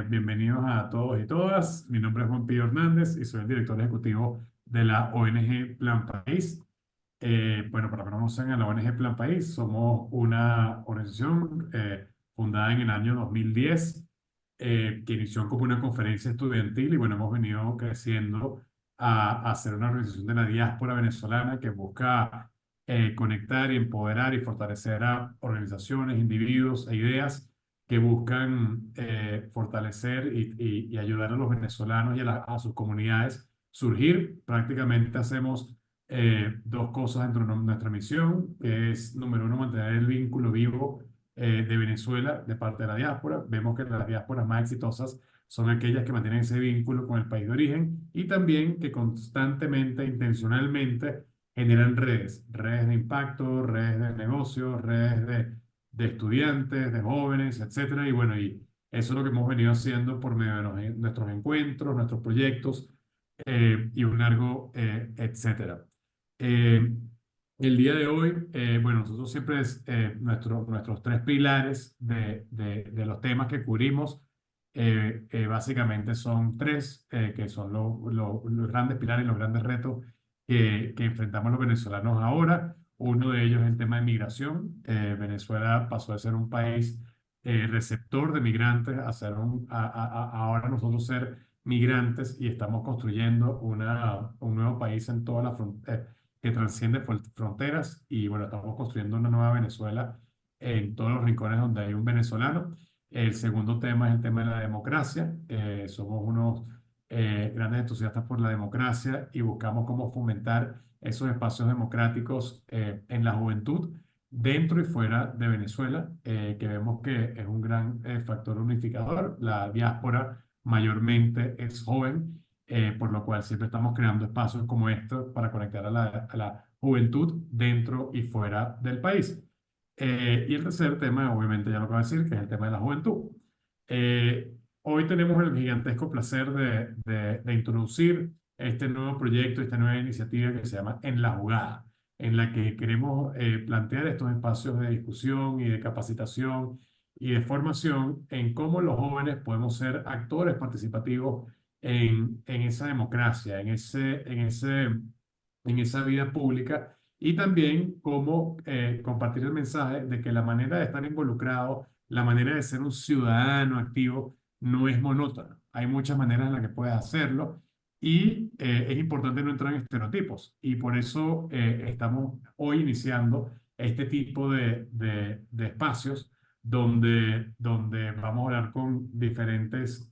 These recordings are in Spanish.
Bienvenidos a todos y todas. Mi nombre es Juan Pío Hernández y soy el director ejecutivo de la ONG Plan País. Bueno, para que no conozcan a la ONG Plan País, somos una organización fundada en el año 2010, que inició como una conferencia estudiantil y bueno, hemos venido creciendo a ser una organización de la diáspora venezolana que busca conectar y empoderar y fortalecer a organizaciones, individuos e ideas que buscan fortalecer y ayudar a los venezolanos y a sus comunidades surgir. Prácticamente hacemos dos cosas dentro de nuestra misión, que es, número uno, mantener el vínculo vivo de Venezuela de parte de la diáspora. Vemos que las diásporas más exitosas son aquellas que mantienen ese vínculo con el país de origen y también que constantemente, intencionalmente, generan redes de impacto, redes de negocios, redes de estudiantes, de jóvenes, etcétera. Y bueno, y eso es lo que hemos venido haciendo por medio de nuestros encuentros, nuestros proyectos y un largo etcétera. Eh, el día de hoy, bueno, nosotros siempre nuestros tres pilares de los temas que cubrimos, básicamente son tres, que son los grandes pilares, los grandes retos que enfrentamos los venezolanos ahora. Uno de ellos es el tema de migración. Venezuela pasó de ser un país receptor de migrantes a ser ahora nosotros ser migrantes y estamos construyendo un nuevo país en toda la frontera que transciende fronteras y bueno, estamos construyendo una nueva Venezuela en todos los rincones donde hay un venezolano. El segundo tema es el tema de la democracia. Somos unos grandes entusiastas por la democracia y buscamos cómo fomentar esos espacios democráticos en la juventud dentro y fuera de Venezuela, que vemos que es un gran factor unificador. La diáspora mayormente es joven, por lo cual siempre estamos creando espacios como estos para conectar a la juventud dentro y fuera del país. Y el tercer tema, obviamente ya lo acabo de decir, que es el tema de la juventud. Hoy tenemos el gigantesco placer de introducir este nuevo proyecto, esta nueva iniciativa que se llama En la Jugada, en la que queremos plantear estos espacios de discusión y de capacitación y de formación en cómo los jóvenes podemos ser actores participativos en esa democracia, en esa vida pública y también cómo compartir el mensaje de que la manera de estar involucrado, la manera de ser un ciudadano activo no es monótona. Hay muchas maneras en las que puedes hacerlo y es importante no entrar en estereotipos. Y por eso estamos hoy iniciando este tipo de espacios donde vamos a hablar con diferentes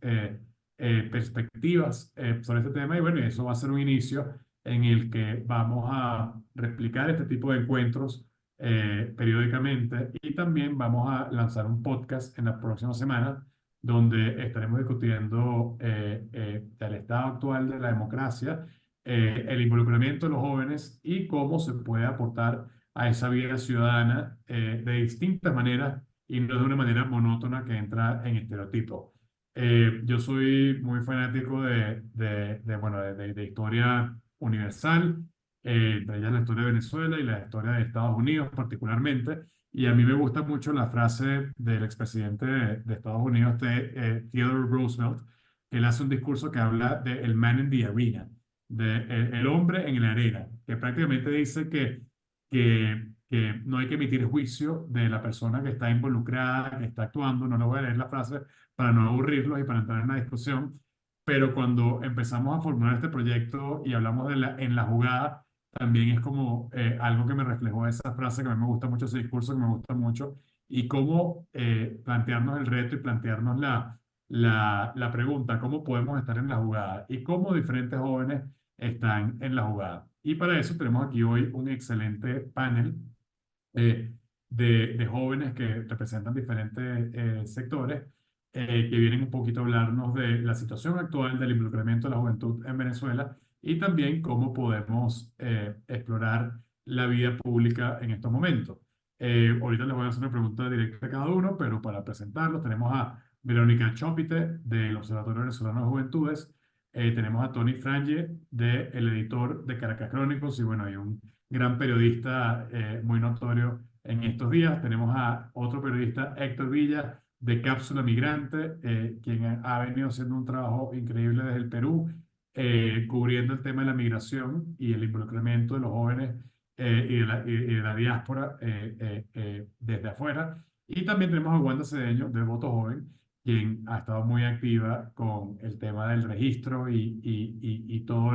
perspectivas sobre este tema. Y bueno, y eso va a ser un inicio en el que vamos a replicar este tipo de encuentros periódicamente y también vamos a lanzar un podcast en la próxima semana donde estaremos discutiendo el estado actual de la democracia, el involucramiento de los jóvenes y cómo se puede aportar a esa vida ciudadana de distintas maneras y no de una manera monótona que entra en estereotipos. Yo soy muy fanático bueno, de historia universal, de ella la historia de Venezuela y la historia de Estados Unidos particularmente. Y a mí me gusta mucho la frase del expresidente de Estados Unidos, Theodore Roosevelt, que él hace un discurso que habla de el man in the arena, de el hombre en la arena, que prácticamente dice que no hay que emitir juicio de la persona que está involucrada, que está actuando. No le voy a leer la frase para no aburrirlos y para entrar en la discusión, pero cuando empezamos a formular este proyecto y hablamos en la jugada, también es como algo que me reflejó esa frase, que a mí me gusta mucho ese discurso, que me gusta mucho, y cómo plantearnos el reto y plantearnos la pregunta, ¿cómo podemos estar en la jugada? Y cómo diferentes jóvenes están en la jugada. Y para eso tenemos aquí hoy un excelente panel eh, de jóvenes que representan diferentes sectores, que vienen un poquito a hablarnos de la situación actual del involucramiento de la juventud en Venezuela y también cómo podemos explorar la vida pública en estos momentos. Ahorita les voy a hacer una pregunta directa a cada uno, pero para presentarlos tenemos a Verónica Chopite del Observatorio Venezolano de Juventudes, tenemos a Tony Franje, el editor de Caracas Crónicos y bueno, hay un gran periodista muy notorio en estos días. Tenemos a otro periodista, Héctor Villa, de Cápsula Migrante, quien ha venido haciendo un trabajo increíble desde el Perú, cubriendo el tema de la migración y el involucramiento de los jóvenes y de la diáspora desde afuera. Y también tenemos a Wanda Cedeño del Voto Joven, quien ha estado muy activa con el tema del registro y todo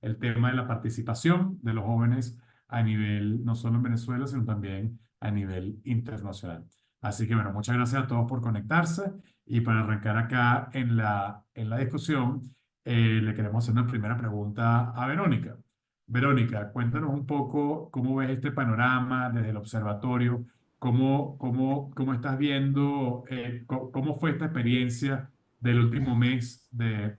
el tema de la participación de los jóvenes a nivel, no solo en Venezuela, sino también a nivel internacional. Así que bueno, muchas gracias a todos por conectarse y para arrancar acá en la discusión, le queremos hacer una primera pregunta a Verónica. Verónica, cuéntanos un poco cómo ves este panorama desde el observatorio, cómo estás viendo, cómo fue esta experiencia del último mes de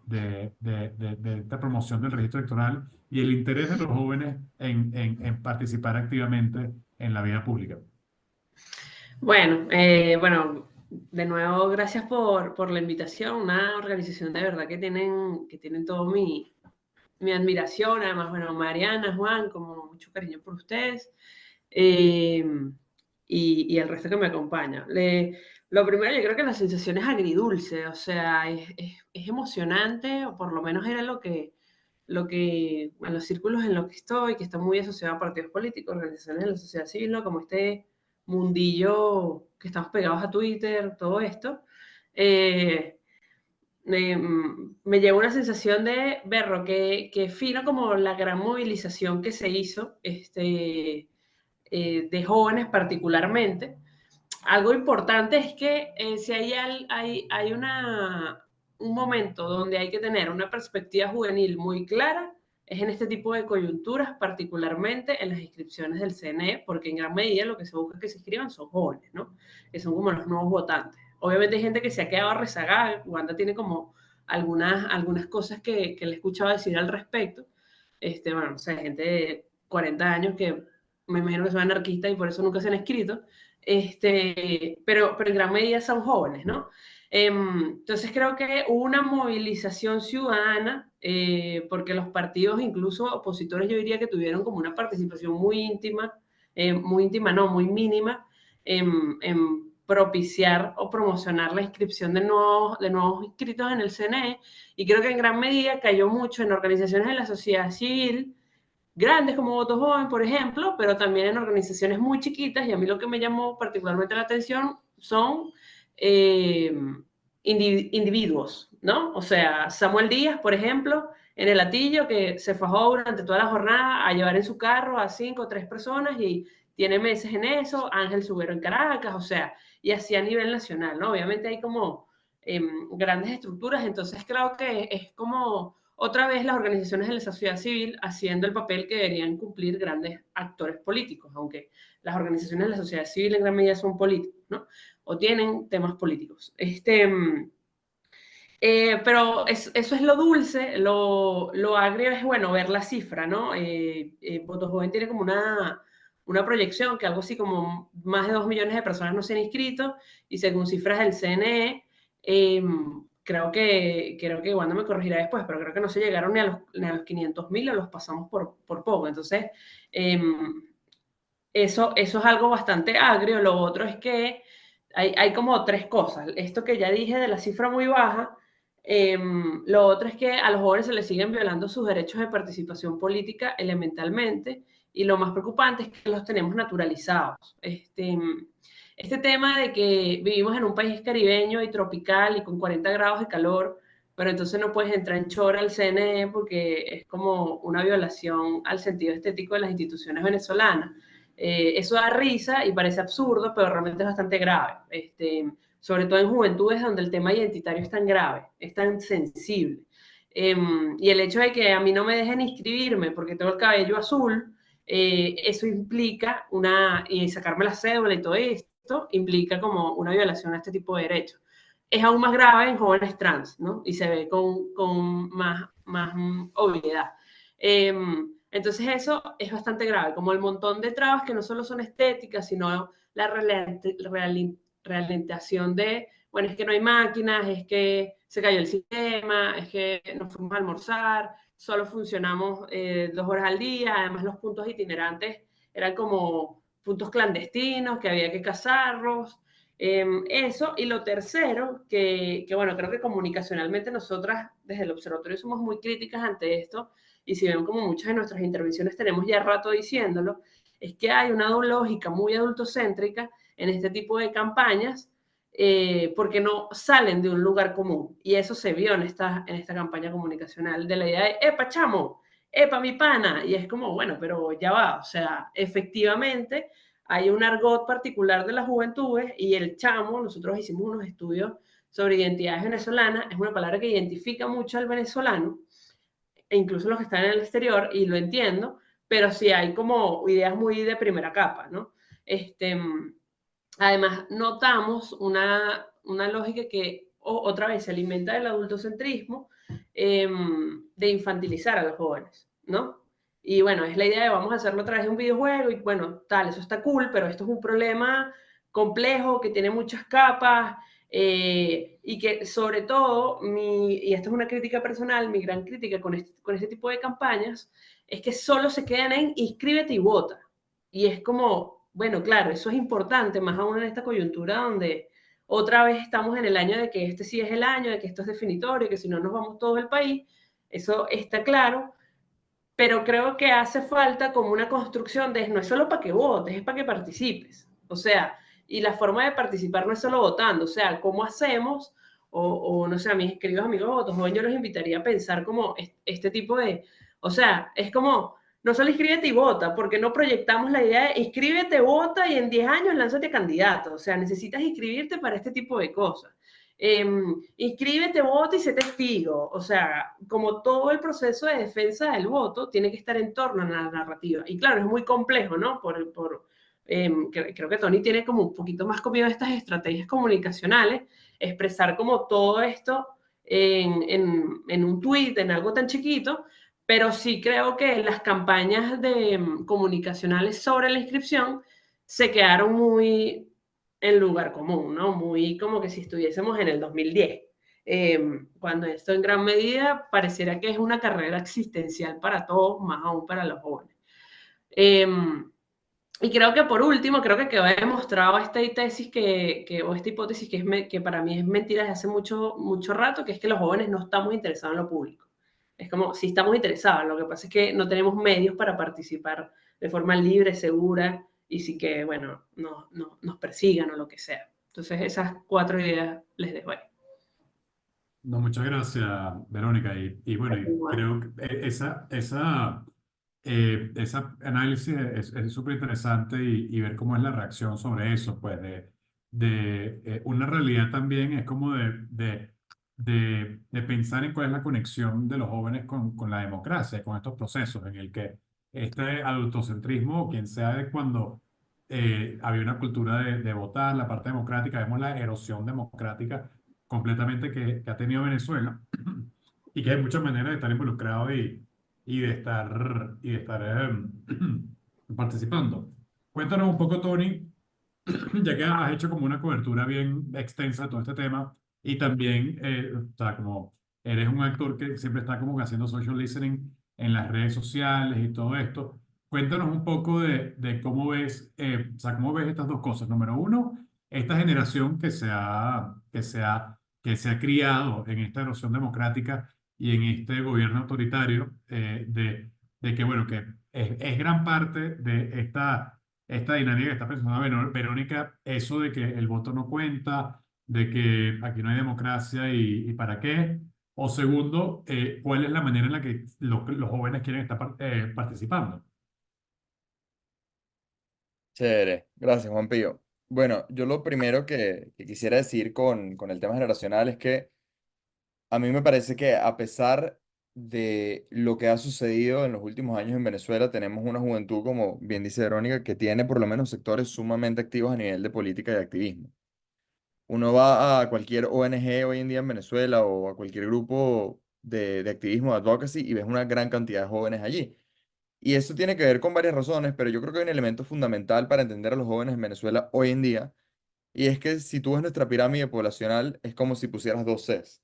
esta promoción del registro electoral y el interés de los jóvenes en participar activamente en la vida pública. Bueno, de nuevo, gracias por la invitación. Una organización de verdad que tienen todo mi admiración. Además, bueno, Mariana, Juan, como mucho cariño por ustedes. eh, y el resto que me acompaña. Lo primero, yo creo que la sensación es agridulce, o sea, es emocionante, o por lo menos era lo que en los círculos en los que estoy, que está muy asociado a partidos políticos, organizaciones de la sociedad civil, ¿no? Como este mundillo que estamos pegados a Twitter, todo esto, eh, me lleva una sensación de berro, que fino como la gran movilización que se hizo de jóvenes particularmente. Algo importante es que si hay un momento donde hay que tener una perspectiva juvenil muy clara, es en este tipo de coyunturas, particularmente en las inscripciones del CNE, porque en gran medida lo que se busca es que se inscriban son jóvenes, ¿no? Que son como los nuevos votantes. Obviamente hay gente que se ha quedado rezagada, Wanda tiene como algunas cosas que le he escuchado decir al respecto. Bueno, no sé, gente de 40 años que me imagino que son anarquistas y por eso nunca se han escrito, pero en gran medida son jóvenes, ¿no? Entonces creo que hubo una movilización ciudadana, porque los partidos, incluso opositores, yo diría que tuvieron como una participación muy íntima, no, muy mínima, en propiciar o promocionar la inscripción de nuevos inscritos en el CNE, y creo que en gran medida cayó mucho en organizaciones de la sociedad civil, grandes como Voto Joven, por ejemplo, pero también en organizaciones muy chiquitas, y a mí lo que me llamó particularmente la atención son eh, individuos, ¿no? O sea, Samuel Díaz, por ejemplo, en el Atillo, que se fajó durante toda la jornada a llevar en su carro a 5 o 3 personas y tiene meses en eso, Ángel Subero en Caracas, o sea, y así a nivel nacional, ¿no? Obviamente hay como grandes estructuras, entonces creo que es como otra vez las organizaciones de la sociedad civil haciendo el papel que deberían cumplir grandes actores políticos, aunque las organizaciones de la sociedad civil en gran medida son políticos, ¿no? O tienen temas políticos. Pero eso es lo dulce, lo agrio es, bueno, ver la cifra, ¿no? Voto Joven tiene como una proyección que algo así como más de 2 millones de personas no se han inscrito, y según cifras del CNE, creo que Wanda me corregirá después, pero creo que no se llegaron ni a los 500.000, o los pasamos por poco. Entonces, eh, eso es algo bastante agrio. Lo otro es que hay como tres cosas. Esto que ya dije de la cifra muy baja. Lo otro es que a los jóvenes se les siguen violando sus derechos de participación política elementalmente, y lo más preocupante es que los tenemos naturalizados. Este tema de que vivimos en un país caribeño y tropical y con 40 grados de calor, pero entonces no puedes entrar en chora al CNE porque es como una violación al sentido estético de las instituciones venezolanas. Eso da risa y parece absurdo, pero realmente es bastante grave. Sobre todo en juventudes donde el tema identitario es tan grave, es tan sensible. Y el hecho de que a mí no me dejen inscribirme porque tengo el cabello azul, eso implica y sacarme la cédula y todo esto, implica como una violación a este tipo de derechos. Es aún más grave en jóvenes trans, ¿no? Y se ve con más obviedad. Entonces eso es bastante grave, como el montón de trabas que no solo son estéticas, sino la ralentización de, bueno, es que no hay máquinas, es que se cayó el sistema, es que nos fuimos a almorzar, solo funcionamos 2 horas al día, además los puntos itinerantes eran como puntos clandestinos que había que cazarlos. Eso, y lo tercero, que bueno, creo que comunicacionalmente nosotras desde el observatorio somos muy críticas ante esto, y si ven como muchas de nuestras intervenciones tenemos ya rato diciéndolo, es que hay una lógica muy adultocéntrica en este tipo de campañas, porque no salen de un lugar común. Y eso se vio en esta campaña comunicacional de la idea de, epa, chamo, epa, mi pana. Y es como, bueno, pero ya va, o sea, efectivamente hay un argot particular de las juventudes y el chamo, nosotros hicimos unos estudios sobre identidades venezolanas, es una palabra que identifica mucho al venezolano, e incluso los que están en el exterior, y lo entiendo, pero sí hay como ideas muy de primera capa, ¿no? Este, Además, notamos una lógica que otra vez se alimenta del adultocentrismo, de infantilizar a los jóvenes, ¿no? Y bueno, es la idea de vamos a hacerlo a través de un videojuego y bueno, tal, eso está cool, pero esto es un problema complejo que tiene muchas capas, y que sobre todo, y esta es una crítica personal, mi gran crítica con este tipo de campañas, es que solo se quedan en inscríbete y vota. Y es como, bueno, claro, eso es importante, más aún en esta coyuntura donde otra vez estamos en el año de que este sí es el año, de que esto es definitorio, que si no nos vamos todo el país, eso está claro, pero creo que hace falta como una construcción de no es solo para que votes, es para que participes. O sea, y la forma de participar no es solo votando, o sea, ¿cómo hacemos? O no sé, a mis queridos amigos votos, joven, yo los invitaría a pensar como este tipo de, o sea, es como, no solo inscríbete y vota, porque no proyectamos la idea de inscríbete, vota y en 10 años lánzate candidato. O sea, necesitas inscribirte para este tipo de cosas. Inscríbete, vota y sé testigo. O sea, como todo el proceso de defensa del voto tiene que estar en torno a la narrativa. Y claro, es muy complejo, ¿no? Creo que Tony tiene como un poquito más comido estas estrategias comunicacionales, expresar como todo esto en un tweet, en algo tan chiquito, pero sí creo que las campañas comunicacionales sobre la inscripción se quedaron muy en lugar común, ¿no? Muy como que si estuviésemos en el 2010, cuando esto en gran medida pareciera que es una carrera existencial para todos, más aún para los jóvenes. Eh, y creo que por último, creo que quedó demostrado esta tesis o esta hipótesis que para mí es mentira desde hace mucho, mucho rato, que es que los jóvenes no estamos interesados en lo público. Es como, si estamos interesados, lo que pasa es que no tenemos medios para participar de forma libre, segura, y sí que, bueno, nos persigan o lo que sea. Entonces, esas cuatro ideas les dejo ahí. No, muchas gracias, Verónica. Y bueno, y Igual. creo que esa análisis es súper interesante y ver cómo es la reacción sobre eso, pues de una realidad también es como de pensar en cuál es la conexión de los jóvenes con la democracia, con estos procesos en el que este adultocentrismo, o quien sea de cuando había una cultura de votar, la parte democrática, vemos la erosión democrática completamente que ha tenido Venezuela y que hay muchas maneras de estar involucrado y de estar participando. Cuéntanos un poco, Tony, ya que has hecho como una cobertura bien extensa de todo este tema y también, o sea, como eres un actor que siempre está como haciendo social listening en las redes sociales y todo esto, cuéntanos un poco de cómo ves, o sea, cómo ves estas dos cosas. Número uno, esta generación que se ha criado en esta erosión democrática y en este gobierno autoritario, de que, bueno, que es gran parte de esta dinámica que está pensando Verónica, eso de que el voto no cuenta, de que aquí no hay democracia y para qué. O segundo, ¿cuál es la manera en la que los jóvenes quieren estar participando? Chévere, gracias Juan Pío. Bueno, yo lo primero que quisiera decir con el tema generacional es que a mí me parece que a pesar de lo que ha sucedido en los últimos años en Venezuela, tenemos una juventud, como bien dice Verónica, que tiene por lo menos sectores sumamente activos a nivel de política y activismo. Uno va a cualquier ONG hoy en día en Venezuela o a cualquier grupo de activismo, de advocacy, y ves una gran cantidad de jóvenes allí. Y eso tiene que ver con varias razones, pero yo creo que hay un elemento fundamental para entender a los jóvenes en Venezuela hoy en día, y es que si tú ves nuestra pirámide poblacional, es como si pusieras dos Cs.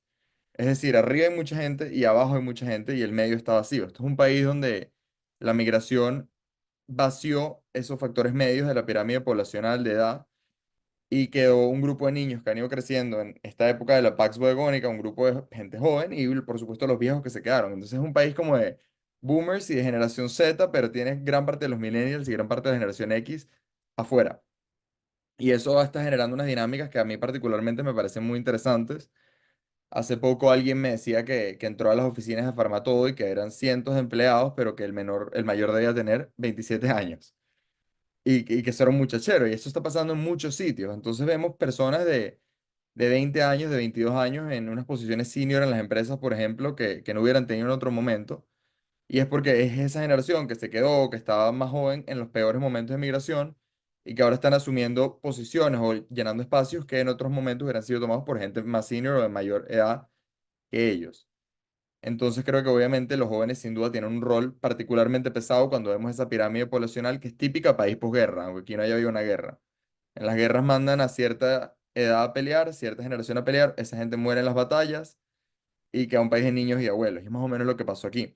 Es decir, arriba hay mucha gente y abajo hay mucha gente y el medio está vacío. Esto es un país donde la migración vació esos factores medios de la pirámide poblacional de edad y quedó un grupo de niños que han ido creciendo en esta época de la Pax Boegónica, un grupo de gente joven y por supuesto los viejos que se quedaron. Entonces es un país como de boomers y de generación Z, pero tienes gran parte de los millennials y gran parte de la generación X afuera. Y eso está generando unas dinámicas que a mí particularmente me parecen muy interesantes. Hace poco alguien me decía que entró a las oficinas de Farmatodo y que eran cientos de empleados, pero que el mayor debía tener 27 años y que ser un muchachero. Y eso está pasando en muchos sitios. Entonces vemos personas de 20 años, de 22 años en unas posiciones senior en las empresas, por ejemplo, que no hubieran tenido en otro momento. Y es porque es esa generación que se quedó, que estaba más joven en los peores momentos de migración y que ahora están asumiendo posiciones o llenando espacios que en otros momentos hubieran sido tomados por gente más senior o de mayor edad que ellos. Entonces creo que obviamente los jóvenes sin duda tienen un rol particularmente pesado cuando vemos esa pirámide poblacional que es típica país posguerra, aunque aquí no haya habido una guerra. En las guerras mandan a cierta edad a pelear, cierta generación a pelear, esa gente muere en las batallas y queda un país de niños y abuelos. Y es más o menos lo que pasó aquí.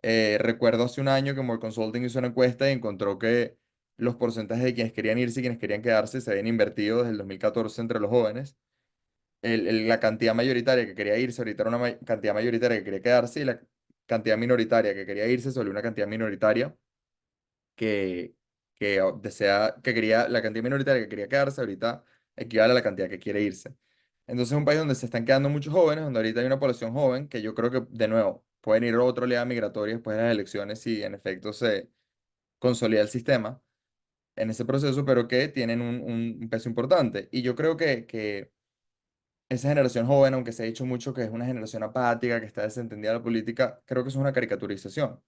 Recuerdo hace un año que More Consulting hizo una encuesta y encontró que los porcentajes de quienes querían irse y quienes querían quedarse se habían invertido desde el 2014 entre los jóvenes. La cantidad mayoritaria que quería irse ahorita era una cantidad mayoritaria que quería quedarse y la cantidad minoritaria que quería irse sobre una cantidad minoritaria que, que quería, la cantidad minoritaria que quería quedarse ahorita equivale a la cantidad que quiere irse. Entonces es un país donde se están quedando muchos jóvenes, donde ahorita hay una población joven que yo creo que, de nuevo, pueden ir a otra oleada migratoria después de las elecciones si en efecto se consolida el sistema en ese proceso, pero que tienen un peso importante. Y yo creo que esa generación joven, aunque se ha dicho mucho que es una generación apática, que está desentendida de la política, creo que eso es una caricaturización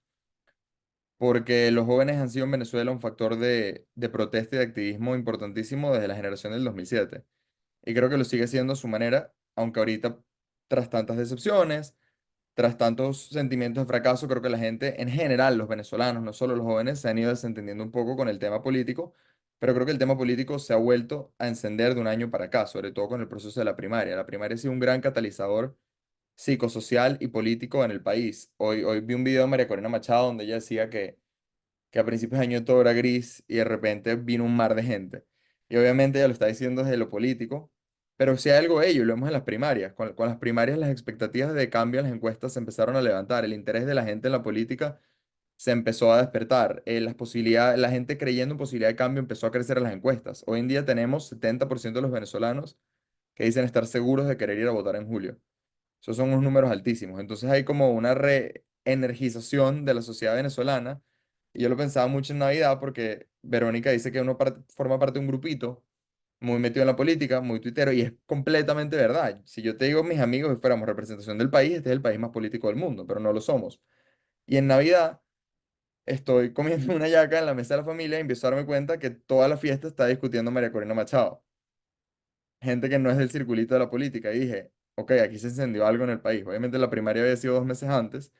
porque los jóvenes han sido en Venezuela un factor de protesta y de activismo importantísimo desde la generación del 2007. Y creo que lo sigue siendo a su manera, aunque ahorita, tras tantas decepciones, tras tantos sentimientos de fracaso, creo que la gente en general, los venezolanos, no solo los jóvenes, se han ido desentendiendo un poco con el tema político, pero creo que el tema político se ha vuelto a encender de un año para acá, sobre todo con el proceso de la primaria. La primaria ha sido un gran catalizador psicosocial y político en el país. Hoy vi un video de María Corina Machado donde ella decía que a principios de año todo era gris y de repente vino un mar de gente. Y obviamente ella lo está diciendo desde lo político, pero si hay algo de ello, lo vemos en las primarias. Con las primarias las expectativas de cambio en las encuestas se empezaron a levantar, el interés de la gente en la política se empezó a despertar, las posibilidades, la gente creyendo en posibilidad de cambio empezó a crecer en las encuestas. Hoy en día tenemos 70% de los venezolanos que dicen estar seguros de querer ir a votar en julio. Esos son unos números altísimos. Entonces hay como una reenergización de la sociedad venezolana. Y yo lo pensaba mucho en Navidad porque Verónica dice que uno forma parte de un grupito muy metido en la política, muy tuitero, y es completamente verdad. Si yo te digo, mis amigos, si fuéramos representación del país, este es el país más político del mundo, pero no lo somos. Y en Navidad estoy comiendo una yaca en la mesa de la familia y empiezo a darme cuenta que toda la fiesta está discutiendo María Corina Machado, gente que no es del circulito de la política. Y dije, ok, aquí se encendió algo en el país. Obviamente la primaria había sido 2 meses antes,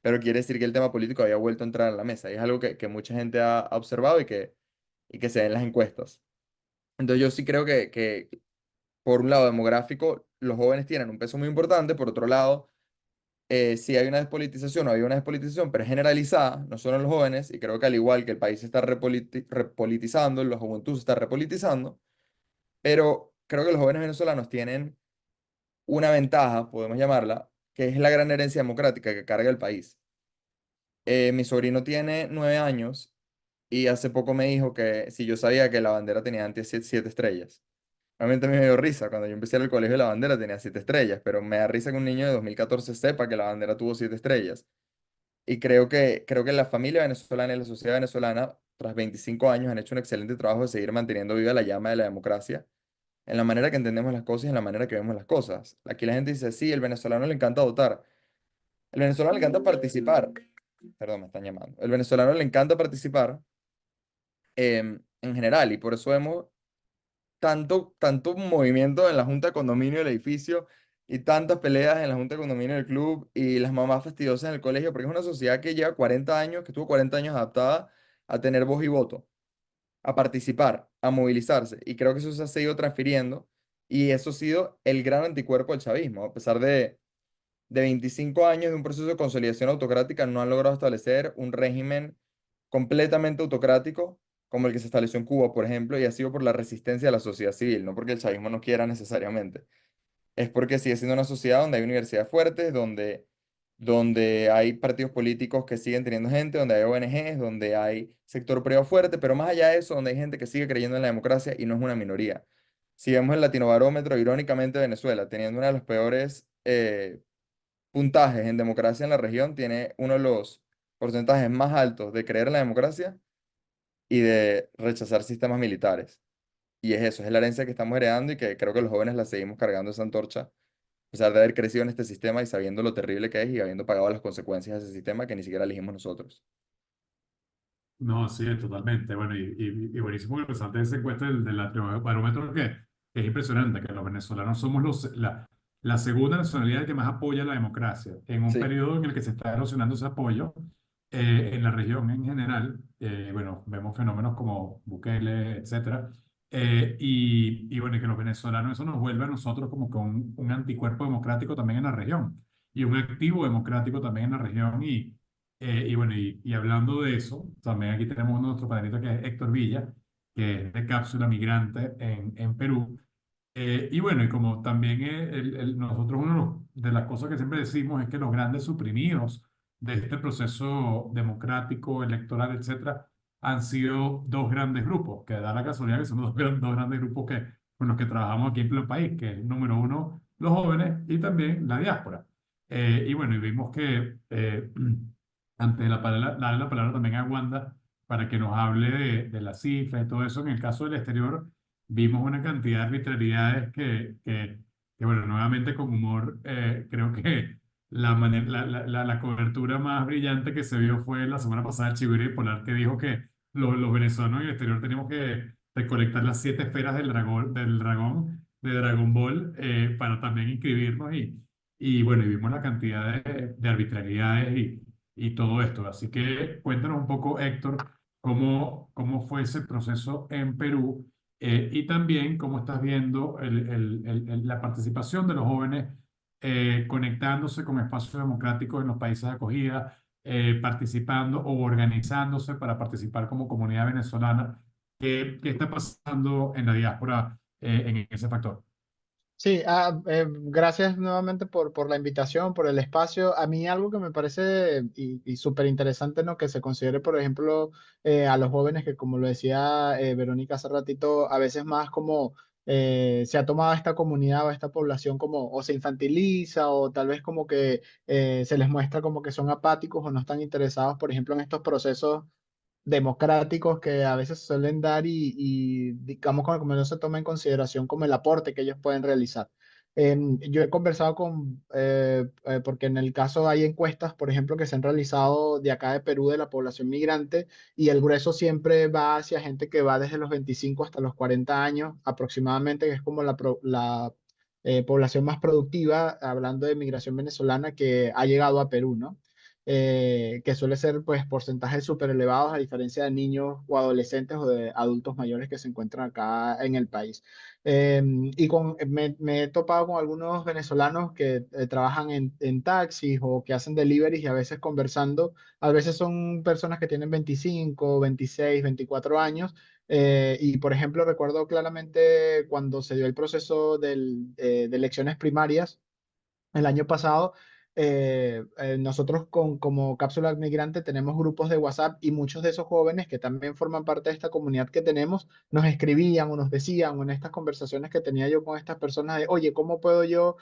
pero quiere decir que el tema político había vuelto a entrar en la mesa. Y es algo que mucha gente ha observado y que se ve en las encuestas. Entonces yo sí creo que, por un lado demográfico, los jóvenes tienen un peso muy importante, por otro lado, sí hay una despolitización, o hay una despolitización, pero es generalizada, no solo en los jóvenes, y creo que al igual que el país se está repolitizando, la juventud se está repolitizando, pero creo que los jóvenes venezolanos tienen una ventaja, podemos llamarla, que es la gran herencia democrática que carga el país. Mi sobrino tiene 9 años y hace poco me dijo que si yo sabía que la bandera tenía antes siete estrellas. Realmente a mí me dio risa, cuando yo empecé en el colegio la bandera tenía 7 estrellas, pero me da risa que un niño de 2014 sepa que la bandera tuvo 7 estrellas. Y creo que la familia venezolana y la sociedad venezolana, tras 25 años, han hecho un excelente trabajo de seguir manteniendo viva la llama de la democracia en la manera que entendemos las cosas y en la manera que vemos las cosas. Aquí la gente dice, sí, el venezolano le encanta votar. El venezolano le encanta participar. Perdón, me están llamando. El venezolano le encanta participar en general y por eso vemos tanto movimiento en la junta de condominio del edificio y tantas peleas en la junta de condominio del club y las mamás fastidiosas en el colegio, porque es una sociedad que lleva 40 años, que estuvo 40 años adaptada a tener voz y voto, a participar, a movilizarse. Y creo que eso se ha seguido transfiriendo y eso ha sido el gran anticuerpo del chavismo. A pesar de 25 años de un proceso de consolidación autocrática, no han logrado establecer un régimen completamente autocrático como el que se estableció en Cuba, por ejemplo, y ha sido por la resistencia de la sociedad civil, no porque el chavismo no quiera necesariamente. Es porque sigue siendo una sociedad donde hay universidades fuertes, donde hay partidos políticos que siguen teniendo gente, donde hay ONGs, donde hay sector privado fuerte, pero más allá de eso, donde hay gente que sigue creyendo en la democracia y no es una minoría. Si vemos el Latinobarómetro, irónicamente Venezuela, teniendo uno de los peores puntajes en democracia en la región, tiene uno de los porcentajes más altos de creer en la democracia y de rechazar sistemas militares. Y es eso, es la herencia que estamos heredando y que creo que los jóvenes la seguimos cargando esa antorcha, a pesar de haber crecido en este sistema y sabiendo lo terrible que es y habiendo pagado las consecuencias de ese sistema que ni siquiera elegimos nosotros. No, sí, totalmente. Bueno, y buenísimo que resalte esa encuesta del barómetro que es impresionante, que los venezolanos somos la segunda nacionalidad que más apoya la democracia. En un Sí, periodo en el que se está erosionando ese apoyo, en la región en general, bueno, vemos fenómenos como Bukele, etcétera. Y bueno, y que los venezolanos, eso nos vuelve a nosotros como con un anticuerpo democrático también en la región y un activo democrático también en la región. Y bueno, y hablando de eso, también aquí tenemos nuestro padrino que es Héctor Villa, que es de Cápsula Migrante en Perú. Y bueno, y como también nosotros una de las cosas que siempre decimos es que los grandes suprimidos de este proceso democrático, electoral, etcétera, han sido dos grandes grupos, que da la casualidad que son dos grandes grupos con los que trabajamos aquí en el país, que es número uno, los jóvenes y también la diáspora. Y bueno, y vimos que antes de darle la palabra también a Wanda para que nos hable de las cifras y todo eso, en el caso del exterior vimos una cantidad de arbitrariedades que, bueno, nuevamente con humor, creo que la cobertura más brillante que se vio fue la semana pasada el Chigüire Polar que dijo que los venezolanos en el exterior tenemos que recolectar las 7 esferas del dragón de Dragon Ball para también inscribirnos y bueno, y vimos la cantidad de arbitrariedades y todo esto. Así que cuéntanos un poco, Héctor, cómo fue ese proceso en Perú y también cómo estás viendo la participación de los jóvenes conectándose con espacios democráticos en los países de acogida, participando o organizándose para participar como comunidad venezolana. ¿Qué está pasando en la diáspora en ese factor? Sí, gracias nuevamente por la invitación, por el espacio. A mí algo que me parece y súper interesante, ¿no? Que se considere, por ejemplo, a los jóvenes que, como lo decía Verónica hace ratito, a veces más como se ha tomado esta comunidad o esta población como o se infantiliza o tal vez como que se les muestra como que son apáticos o no están interesados, por ejemplo, en estos procesos democráticos que a veces suelen dar y digamos como no se toma en consideración como el aporte que ellos pueden realizar. Yo he conversado porque en el caso hay encuestas, por ejemplo, que se han realizado de acá de Perú de la población migrante y el grueso siempre va hacia gente que va desde los 25 hasta los 40 años aproximadamente, que es como la población más productiva, hablando de migración venezolana, que ha llegado a Perú, ¿no? Que suele ser pues porcentajes súper elevados a diferencia de niños o adolescentes o de adultos mayores que se encuentran acá en el país. Me he topado con algunos venezolanos que trabajan en taxis o que hacen deliveries y a veces conversando, a veces son personas que tienen 25, 26, 24 años. Y por ejemplo, recuerdo claramente cuando se dio el proceso de elecciones primarias el año pasado, nosotros como Cápsula Migrante tenemos grupos de WhatsApp y muchos de esos jóvenes que también forman parte de esta comunidad que tenemos nos escribían o nos decían o en estas conversaciones que tenía yo con estas personas de, oye, ¿cómo puedo yo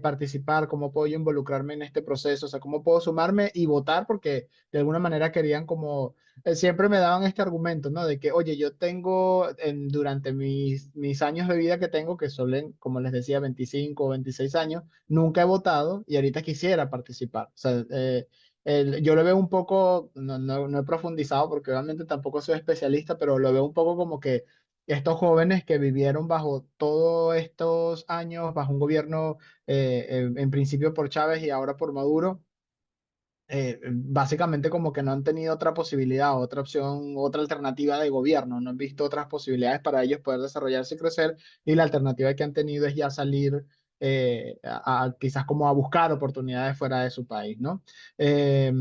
participar? ¿Cómo puedo yo involucrarme en este proceso? O sea, ¿cómo puedo sumarme y votar? Porque de alguna manera querían como siempre me daban este argumento, ¿no? De que, oye, yo tengo durante mis años de vida que tengo, que suelen, como les decía, 25 o 26 años, nunca he votado y ahorita quisiera participar. O sea, yo lo veo un poco, no he profundizado porque obviamente tampoco soy especialista, pero lo veo un poco como que estos jóvenes que vivieron bajo todos estos años, bajo un gobierno en principio por Chávez y ahora por Maduro, básicamente como que no han tenido otra posibilidad, otra opción, otra alternativa de gobierno, no han visto otras posibilidades para ellos poder desarrollarse y crecer, y la alternativa que han tenido es ya salir quizás como a buscar oportunidades fuera de su país, ¿no? Eh,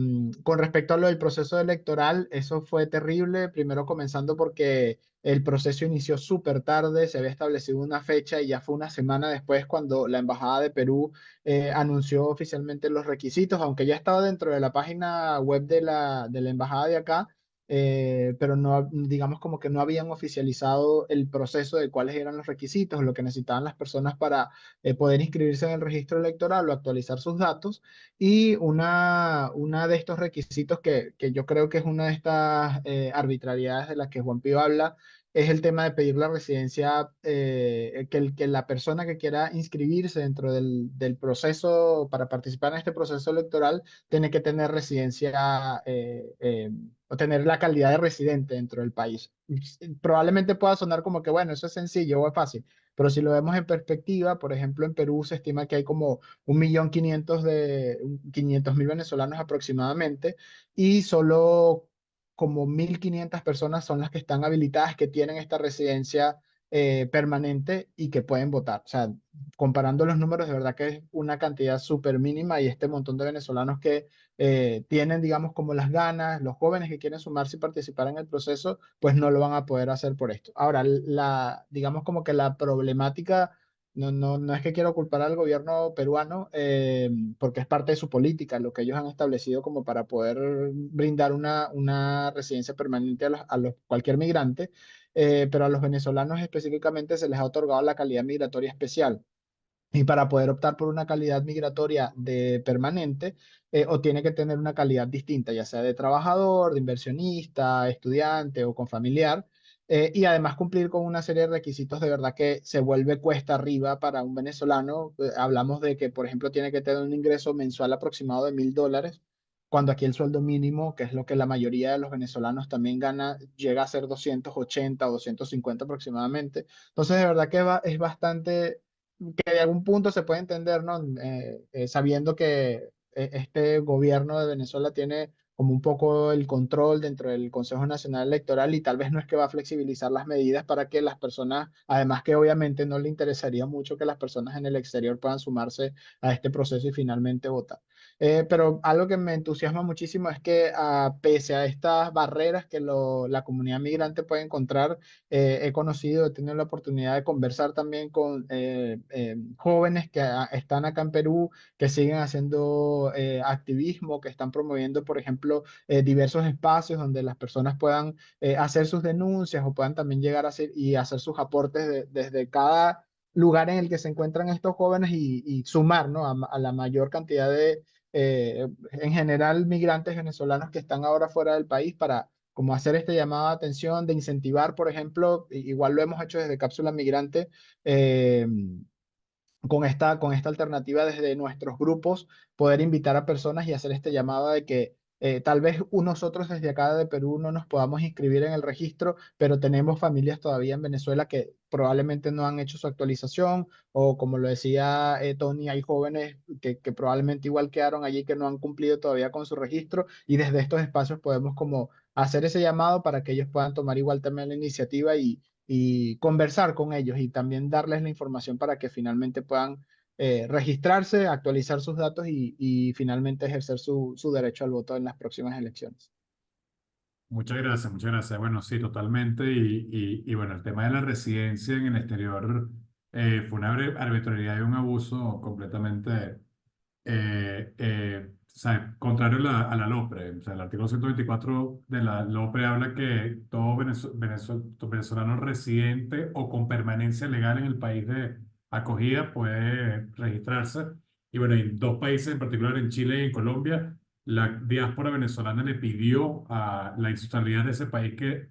con respecto a lo del proceso electoral, eso fue terrible, primero comenzando porque el proceso inició súper tarde, se había establecido una fecha y ya fue una semana después cuando la Embajada de Perú anunció oficialmente los requisitos, aunque ya estaba dentro de la página web de la embajada de acá, pero no, digamos como que no habían oficializado el proceso de cuáles eran los requisitos, lo que necesitaban las personas para poder inscribirse en el registro electoral o actualizar sus datos. Y una de estos requisitos que yo creo que es una de estas arbitrariedades de las que Juan Pío habla, es el tema de pedir la residencia, que la persona que quiera inscribirse dentro del proceso para participar en este proceso electoral tiene que tener residencia o tener la calidad de residente dentro del país. Probablemente pueda sonar como que, bueno, eso es sencillo o es fácil, pero si lo vemos en perspectiva, por ejemplo, en Perú se estima que hay como 1.500.000 venezolanos aproximadamente y solo como 1.500 personas son las que están habilitadas, que tienen esta residencia permanente y que pueden votar. O sea, comparando los números, de verdad que es una cantidad súper mínima y este montón de venezolanos que tienen, digamos, como las ganas, los jóvenes que quieren sumarse y participar en el proceso, pues no lo van a poder hacer por esto. Ahora, digamos como que la problemática... No es que quiero culpar al gobierno peruano, porque es parte de su política, lo que ellos han establecido como para poder brindar una residencia permanente a cualquier migrante, pero a los venezolanos específicamente se les ha otorgado la calidad migratoria especial. Y para poder optar por una calidad migratoria de permanente, o tiene que tener una calidad distinta, ya sea de trabajador, de inversionista, estudiante o con familiar, y además cumplir con una serie de requisitos de verdad que se vuelve cuesta arriba para un venezolano. Hablamos de que, por ejemplo, tiene que tener un ingreso mensual aproximado de $1.000, cuando aquí el sueldo mínimo, que es lo que la mayoría de los venezolanos también gana, llega a ser 280 o 250 aproximadamente. Entonces, de verdad que es bastante que de algún punto se puede entender, ¿no? Sabiendo que este gobierno de Venezuela tiene como un poco el control dentro del Consejo Nacional Electoral y tal vez no es que va a flexibilizar las medidas para que las personas, además que obviamente no le interesaría mucho que las personas en el exterior puedan sumarse a este proceso y finalmente votar. Pero algo que me entusiasma muchísimo es que pese a estas barreras que la comunidad migrante puede encontrar, he conocido, he tenido la oportunidad de conversar también con jóvenes que están acá en Perú, que siguen haciendo activismo, que están promoviendo, por ejemplo, diversos espacios donde las personas puedan hacer sus denuncias o puedan también llegar a hacer y hacer sus aportes desde cada lugar en el que se encuentran estos jóvenes y sumar, ¿no? a la mayor cantidad de, en general, migrantes venezolanos que están ahora fuera del país para como hacer este llamado de atención, de incentivar, por ejemplo, igual lo hemos hecho desde Cápsula Migrante, eh, con esta alternativa desde nuestros grupos, poder invitar a personas y hacer este llamado de que tal vez nosotros desde acá de Perú no nos podamos inscribir en el registro, pero tenemos familias todavía en Venezuela que probablemente no han hecho su actualización o como lo decía Tony, hay jóvenes que probablemente igual quedaron allí que no han cumplido todavía con su registro y desde estos espacios podemos como hacer ese llamado para que ellos puedan tomar igual también la iniciativa y conversar con ellos y también darles la información para que finalmente puedan registrarse, actualizar sus datos y finalmente ejercer su derecho al voto en las próximas elecciones. Muchas gracias, muchas gracias. Bueno, sí, totalmente. Y bueno, el tema de la residencia en el exterior fue una arbitrariedad y un abuso completamente o sea, contrario a la LOPRE. O sea, el artículo 124 de la LOPRE habla que todo venezolano residente o con permanencia legal en el país de acogida puede registrarse. Y bueno, en dos países, en particular en Chile y en Colombia, la diáspora venezolana le pidió a la institucionalidad de ese país que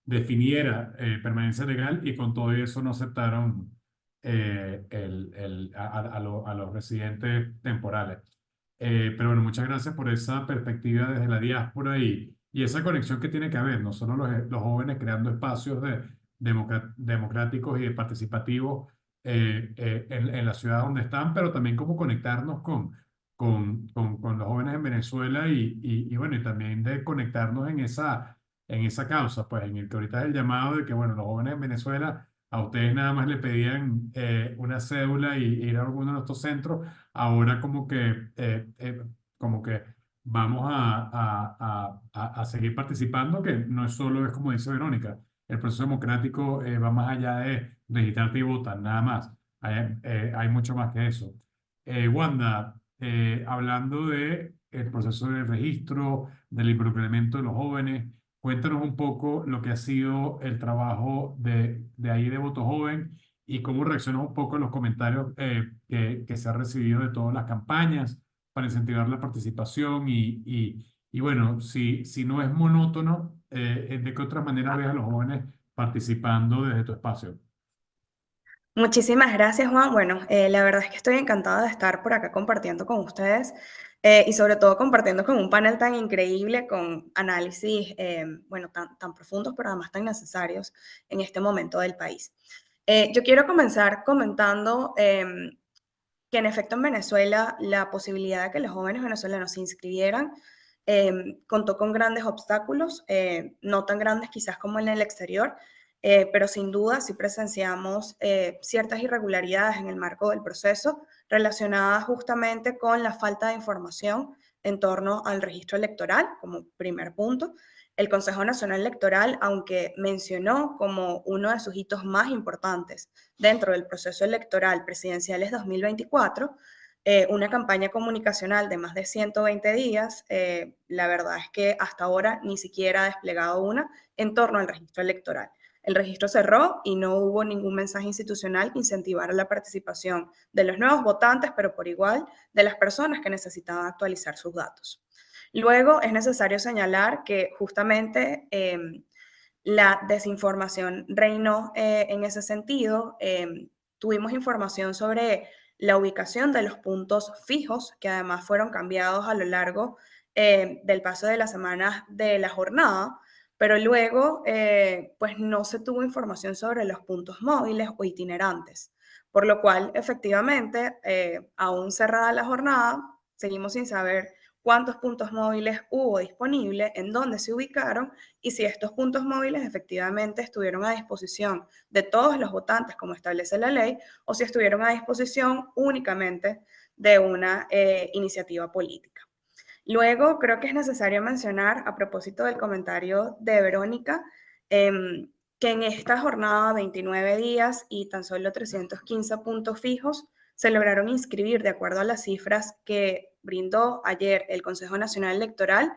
definiera permanencia legal y con todo eso no aceptaron a los residentes temporales. Pero bueno, muchas gracias por esa perspectiva desde la diáspora y esa conexión que tiene que haber, no solo los jóvenes creando espacios democráticos y de participativos en la ciudad donde están, pero también cómo conectarnos con los jóvenes en Venezuela y bueno, y también de conectarnos en esa causa, pues en el que ahorita es el llamado de que, bueno, los jóvenes en Venezuela a ustedes nada más le pedían una cédula y ir a alguno de estos centros, ahora como que vamos a seguir participando, que no es solo, es como dice Verónica, el proceso democrático va más allá de registrarte y votar, nada más. Hay mucho más que eso. Wanda, hablando de el proceso de registro, del involucramiento de los jóvenes, cuéntanos un poco lo que ha sido el trabajo de ahí de Voto Joven y cómo reaccionas un poco a los comentarios que se ha recibido de todas las campañas para incentivar la participación y bueno, si no es monótono, ¿de qué otra manera ves a los jóvenes participando desde tu espacio? Muchísimas gracias, Juan. Bueno, la verdad es que estoy encantada de estar por acá compartiendo con ustedes y sobre todo compartiendo con un panel tan increíble, con análisis, bueno, tan profundos, pero además tan necesarios en este momento del país. Yo quiero comenzar comentando que en efecto en Venezuela la posibilidad de que los jóvenes venezolanos se inscribieran contó con grandes obstáculos, no tan grandes quizás como en el exterior, pero sin duda sí presenciamos ciertas irregularidades en el marco del proceso relacionadas justamente con la falta de información en torno al registro electoral como primer punto. El Consejo Nacional Electoral, aunque mencionó como uno de sus hitos más importantes dentro del proceso electoral presidenciales 2024, una campaña comunicacional de más de 120 días, la verdad es que hasta ahora ni siquiera ha desplegado una en torno al registro electoral. El registro cerró y no hubo ningún mensaje institucional que incentivara la participación de los nuevos votantes, pero por igual de las personas que necesitaban actualizar sus datos. Luego es necesario señalar que justamente la desinformación reinó en ese sentido. Tuvimos información sobre la ubicación de los puntos fijos, que además fueron cambiados a lo largo del paso de las semanas de la jornada, pero luego pues no se tuvo información sobre los puntos móviles o itinerantes, por lo cual efectivamente, aún cerrada la jornada, seguimos sin saber cuántos puntos móviles hubo disponibles, en dónde se ubicaron y si estos puntos móviles efectivamente estuvieron a disposición de todos los votantes como establece la ley o si estuvieron a disposición únicamente de una iniciativa política. Luego, creo que es necesario mencionar, a propósito del comentario de Verónica, que en esta jornada, 29 días y tan solo 315 puntos fijos, se lograron inscribir, de acuerdo a las cifras que brindó ayer el Consejo Nacional Electoral,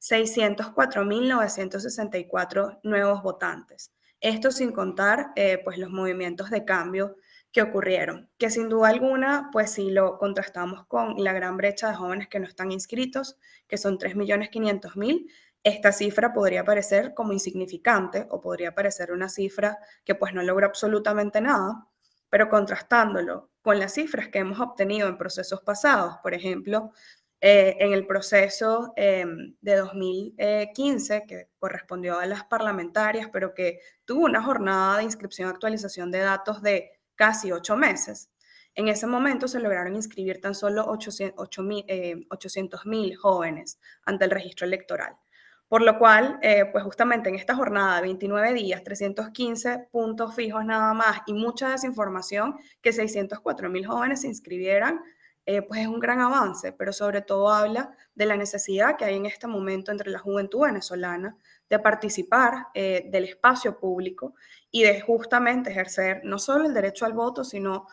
604.964 nuevos votantes. Esto sin contar pues los movimientos de cambio que ocurrieron, que sin duda alguna, pues si lo contrastamos con la gran brecha de jóvenes que no están inscritos, que son 3.500.000, esta cifra podría parecer como insignificante o podría parecer una cifra que pues no logra absolutamente nada, pero contrastándolo con las cifras que hemos obtenido en procesos pasados, por ejemplo, en el proceso de 2015, que correspondió a las parlamentarias, pero que tuvo una jornada de inscripción y actualización de datos de casi 8 meses. En ese momento se lograron inscribir tan solo 800.000 jóvenes ante el registro electoral. Por lo cual, pues justamente en esta jornada de 29 días, 315 puntos fijos nada más y mucha desinformación, que 604.000 jóvenes se inscribieran, pues es un gran avance, pero sobre todo habla de la necesidad que hay en este momento entre la juventud venezolana de participar del espacio público y de justamente ejercer no solo el derecho al voto, sino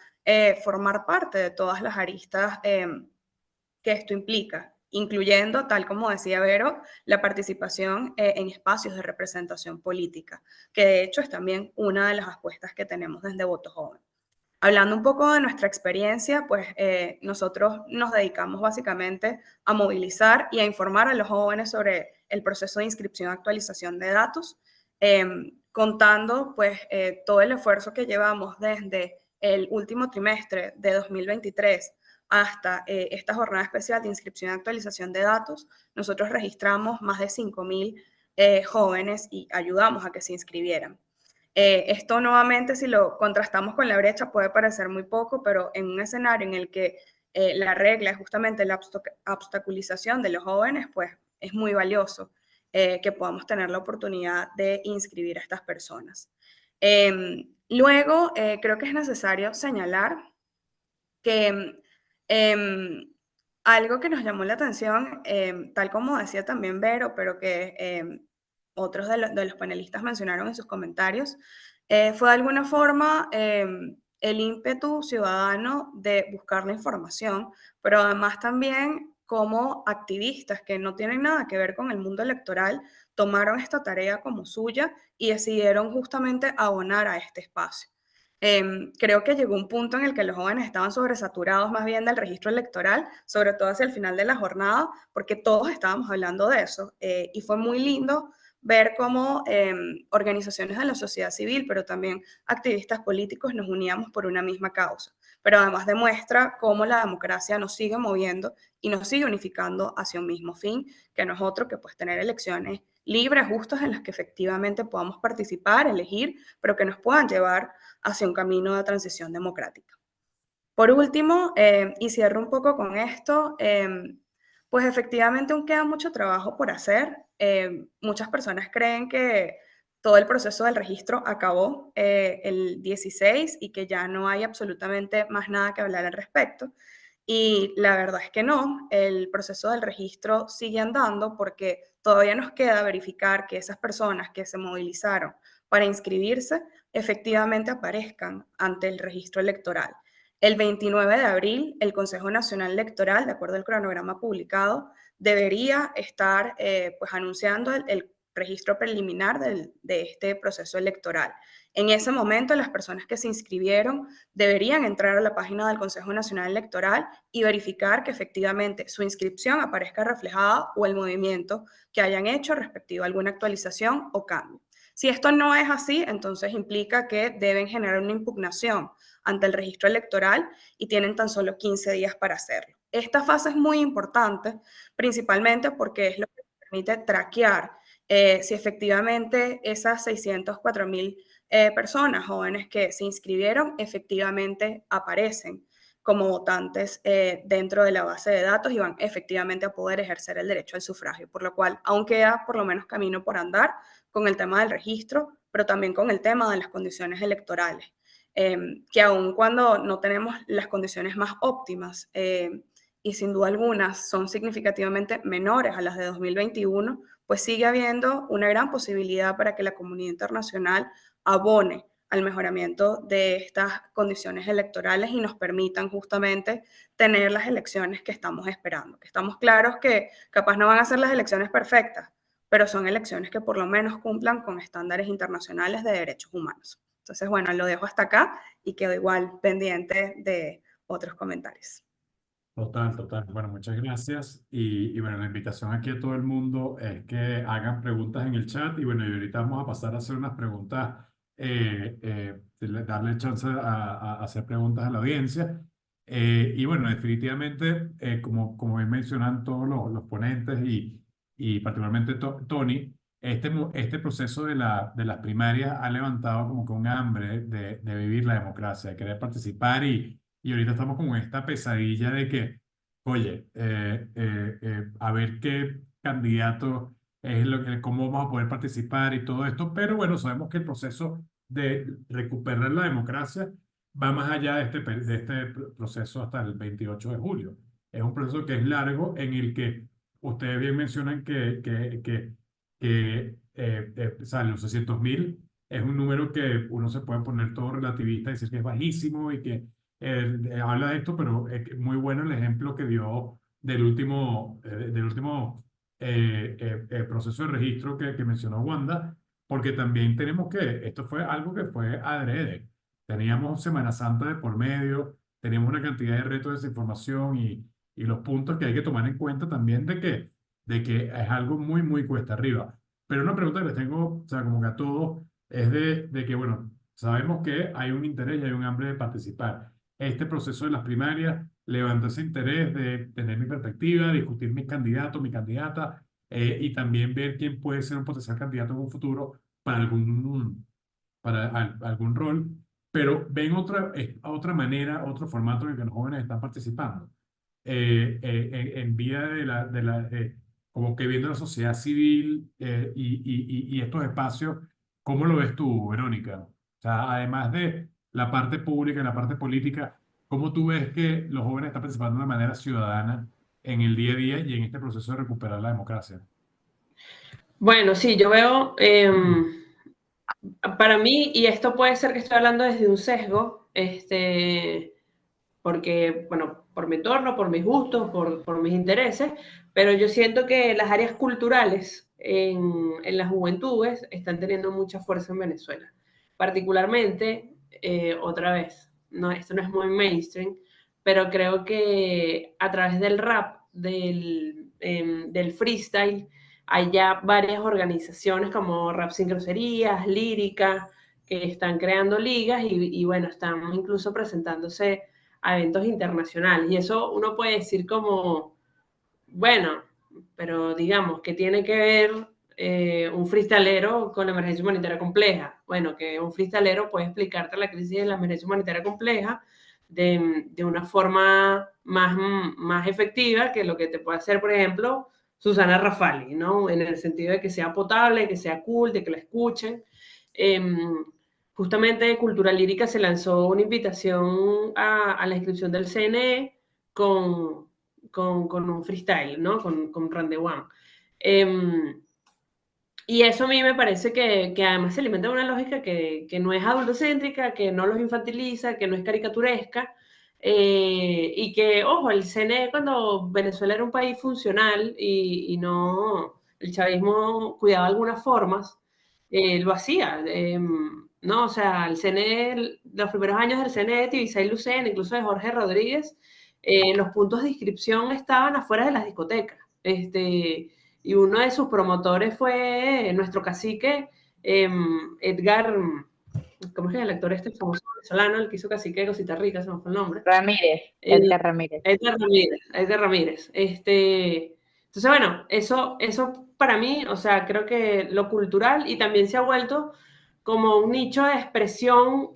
formar parte de todas las aristas que esto implica, incluyendo, tal como decía Vero, la participación en espacios de representación política, que de hecho es también una de las apuestas que tenemos desde Voto Joven. Hablando un poco de nuestra experiencia, pues nosotros nos dedicamos básicamente a movilizar y a informar a los jóvenes sobre el proceso de inscripción y actualización de datos, contando pues todo el esfuerzo que llevamos desde el último trimestre de 2023 hasta esta jornada especial de inscripción y actualización de datos. Nosotros registramos más de 5.000 jóvenes y ayudamos a que se inscribieran. Esto nuevamente, si lo contrastamos con la brecha, puede parecer muy poco, pero en un escenario en el que la regla es justamente la obstaculización de los jóvenes, pues es muy valioso que podamos tener la oportunidad de inscribir a estas personas. Luego, creo que es necesario señalar que algo que nos llamó la atención, tal como decía también Vero, pero que otros de los panelistas mencionaron en sus comentarios, fue de alguna forma el ímpetu ciudadano de buscar la información, pero además también como activistas que no tienen nada que ver con el mundo electoral, tomaron esta tarea como suya y decidieron justamente abonar a este espacio. Creo que llegó un punto en el que los jóvenes estaban sobresaturados más bien del registro electoral, sobre todo hacia el final de la jornada, porque todos estábamos hablando de eso. Y fue muy lindo ver cómo organizaciones de la sociedad civil, pero también activistas políticos nos uníamos por una misma causa. Pero además demuestra cómo la democracia nos sigue moviendo y nos sigue unificando hacia un mismo fin, que no es otro que pues tener elecciones libres, justas, en las que efectivamente podamos participar, elegir, pero que nos puedan llevar hacia un camino de transición democrática. Por último, y cierro un poco con esto, pues efectivamente aún queda mucho trabajo por hacer. Muchas personas creen que todo el proceso del registro acabó el 16 y que ya no hay absolutamente más nada que hablar al respecto. Y la verdad es que no, el proceso del registro sigue andando porque todavía nos queda verificar que esas personas que se movilizaron para inscribirse efectivamente aparezcan ante el registro electoral. El 29 de abril, el Consejo Nacional Electoral, de acuerdo al cronograma publicado, debería estar pues anunciando el registro preliminar de este proceso electoral. En ese momento, las personas que se inscribieron deberían entrar a la página del Consejo Nacional Electoral y verificar que efectivamente su inscripción aparezca reflejada o el movimiento que hayan hecho respectivo a alguna actualización o cambio. Si esto no es así, entonces implica que deben generar una impugnación ante el registro electoral y tienen tan solo 15 días para hacerlo. Esta fase es muy importante, principalmente porque es lo que permite traquear si efectivamente esas 604.000 personas jóvenes que se inscribieron efectivamente aparecen como votantes dentro de la base de datos y van efectivamente a poder ejercer el derecho al sufragio, por lo cual aún queda por lo menos camino por andar con el tema del registro, pero también con el tema de las condiciones electorales, que aun cuando no tenemos las condiciones más óptimas y sin duda algunas son significativamente menores a las de 2021, pues sigue habiendo una gran posibilidad para que la comunidad internacional abone al mejoramiento de estas condiciones electorales y nos permitan justamente tener las elecciones que estamos esperando. Que estamos claros que capaz no van a ser las elecciones perfectas, pero son elecciones que por lo menos cumplan con estándares internacionales de derechos humanos. Entonces, bueno, lo dejo hasta acá y quedo igual pendiente de otros comentarios. Total, total. Bueno, muchas gracias. Y bueno, la invitación aquí a todo el mundo es que hagan preguntas en el chat. Y bueno, y ahorita vamos a pasar a hacer unas preguntas, darle chance a hacer preguntas a la audiencia. Y bueno, definitivamente, como bien mencionan todos los ponentes y particularmente Tony, este proceso de las primarias ha levantado como que un hambre de vivir la democracia, de querer participar y ahorita estamos como en esta pesadilla de que, oye, a ver qué candidato es cómo vamos a poder participar y todo esto, pero bueno, sabemos que el proceso de recuperar la democracia va más allá de este proceso hasta el 28 de julio. Es un proceso que es largo en el que ustedes bien mencionan o sea, los 600.000 es un número que uno se puede poner todo relativista y decir que es bajísimo y que habla de esto, pero es muy bueno el ejemplo que dio del último proceso de registro que mencionó Wanda, porque también tenemos que, esto fue algo que fue adrede. Teníamos Semana Santa de por medio, teníamos una cantidad de retos de desinformación y los puntos que hay que tomar en cuenta también de que es algo muy, muy cuesta arriba. Pero una pregunta que les tengo, o sea, como que a todos, es de que, bueno, sabemos que hay un interés y hay un hambre de participar. Este proceso de las primarias levanta ese interés de tener mi perspectiva, discutir mis candidatos, mi candidata, y también ver quién puede ser un potencial candidato en un futuro para algún rol, pero ven otra manera, otro formato en el que los jóvenes están participando. En vía como que viendo la sociedad civil y estos espacios, ¿cómo lo ves tú, Verónica? O sea, además de la parte pública y la parte política, ¿cómo tú ves que los jóvenes están participando de manera ciudadana en el día a día y en este proceso de recuperar la democracia? Bueno, sí, yo veo, para mí, y esto puede ser que estoy hablando desde un sesgo, porque, bueno, por mi entorno, por mis gustos, por mis intereses, pero yo siento que las áreas culturales en las juventudes están teniendo mucha fuerza en Venezuela. Particularmente, otra vez, no, esto no es muy mainstream, pero creo que a través del rap, del freestyle, hay ya varias organizaciones como Rap Sin Groserías, Lírica, que están creando ligas y bueno, están incluso presentándose a eventos internacionales. Y eso uno puede decir como, bueno, pero digamos, que tiene que ver un freestalero con la emergencia humanitaria compleja? Bueno, que un freestalero puede explicarte la crisis de la emergencia humanitaria compleja de una forma más efectiva que lo que te puede hacer, por ejemplo, Susana Rafali, ¿no? En el sentido de que sea potable, que sea cool, de que la escuchen. Eh, Justamente Cultura Lírica se lanzó una invitación a la inscripción del CNE con, con un freestyle, ¿no? Con Rande One. Y eso a mí me parece que además se alimenta de una lógica que no es adultocéntrica, que no los infantiliza, que no es caricaturesca, y que, ojo, el CNE cuando Venezuela era un país funcional y no, el chavismo cuidaba algunas formas, lo hacía, ¿no? O sea, el CNE, los primeros años del CNE de Tibisay Lucena, incluso de Jorge Rodríguez, los puntos de inscripción estaban afuera de las discotecas. Y uno de sus promotores fue nuestro cacique, Edgar, ¿cómo es que es el actor este famoso venezolano, el que hizo cacique de Cosita Rica, se me fue el nombre? Ramírez, Eh, Edgar Ramírez. Edgar Ramírez, Edgar Ramírez. Entonces, bueno, eso para mí, o sea, creo que lo cultural y también se ha vuelto como un nicho de expresión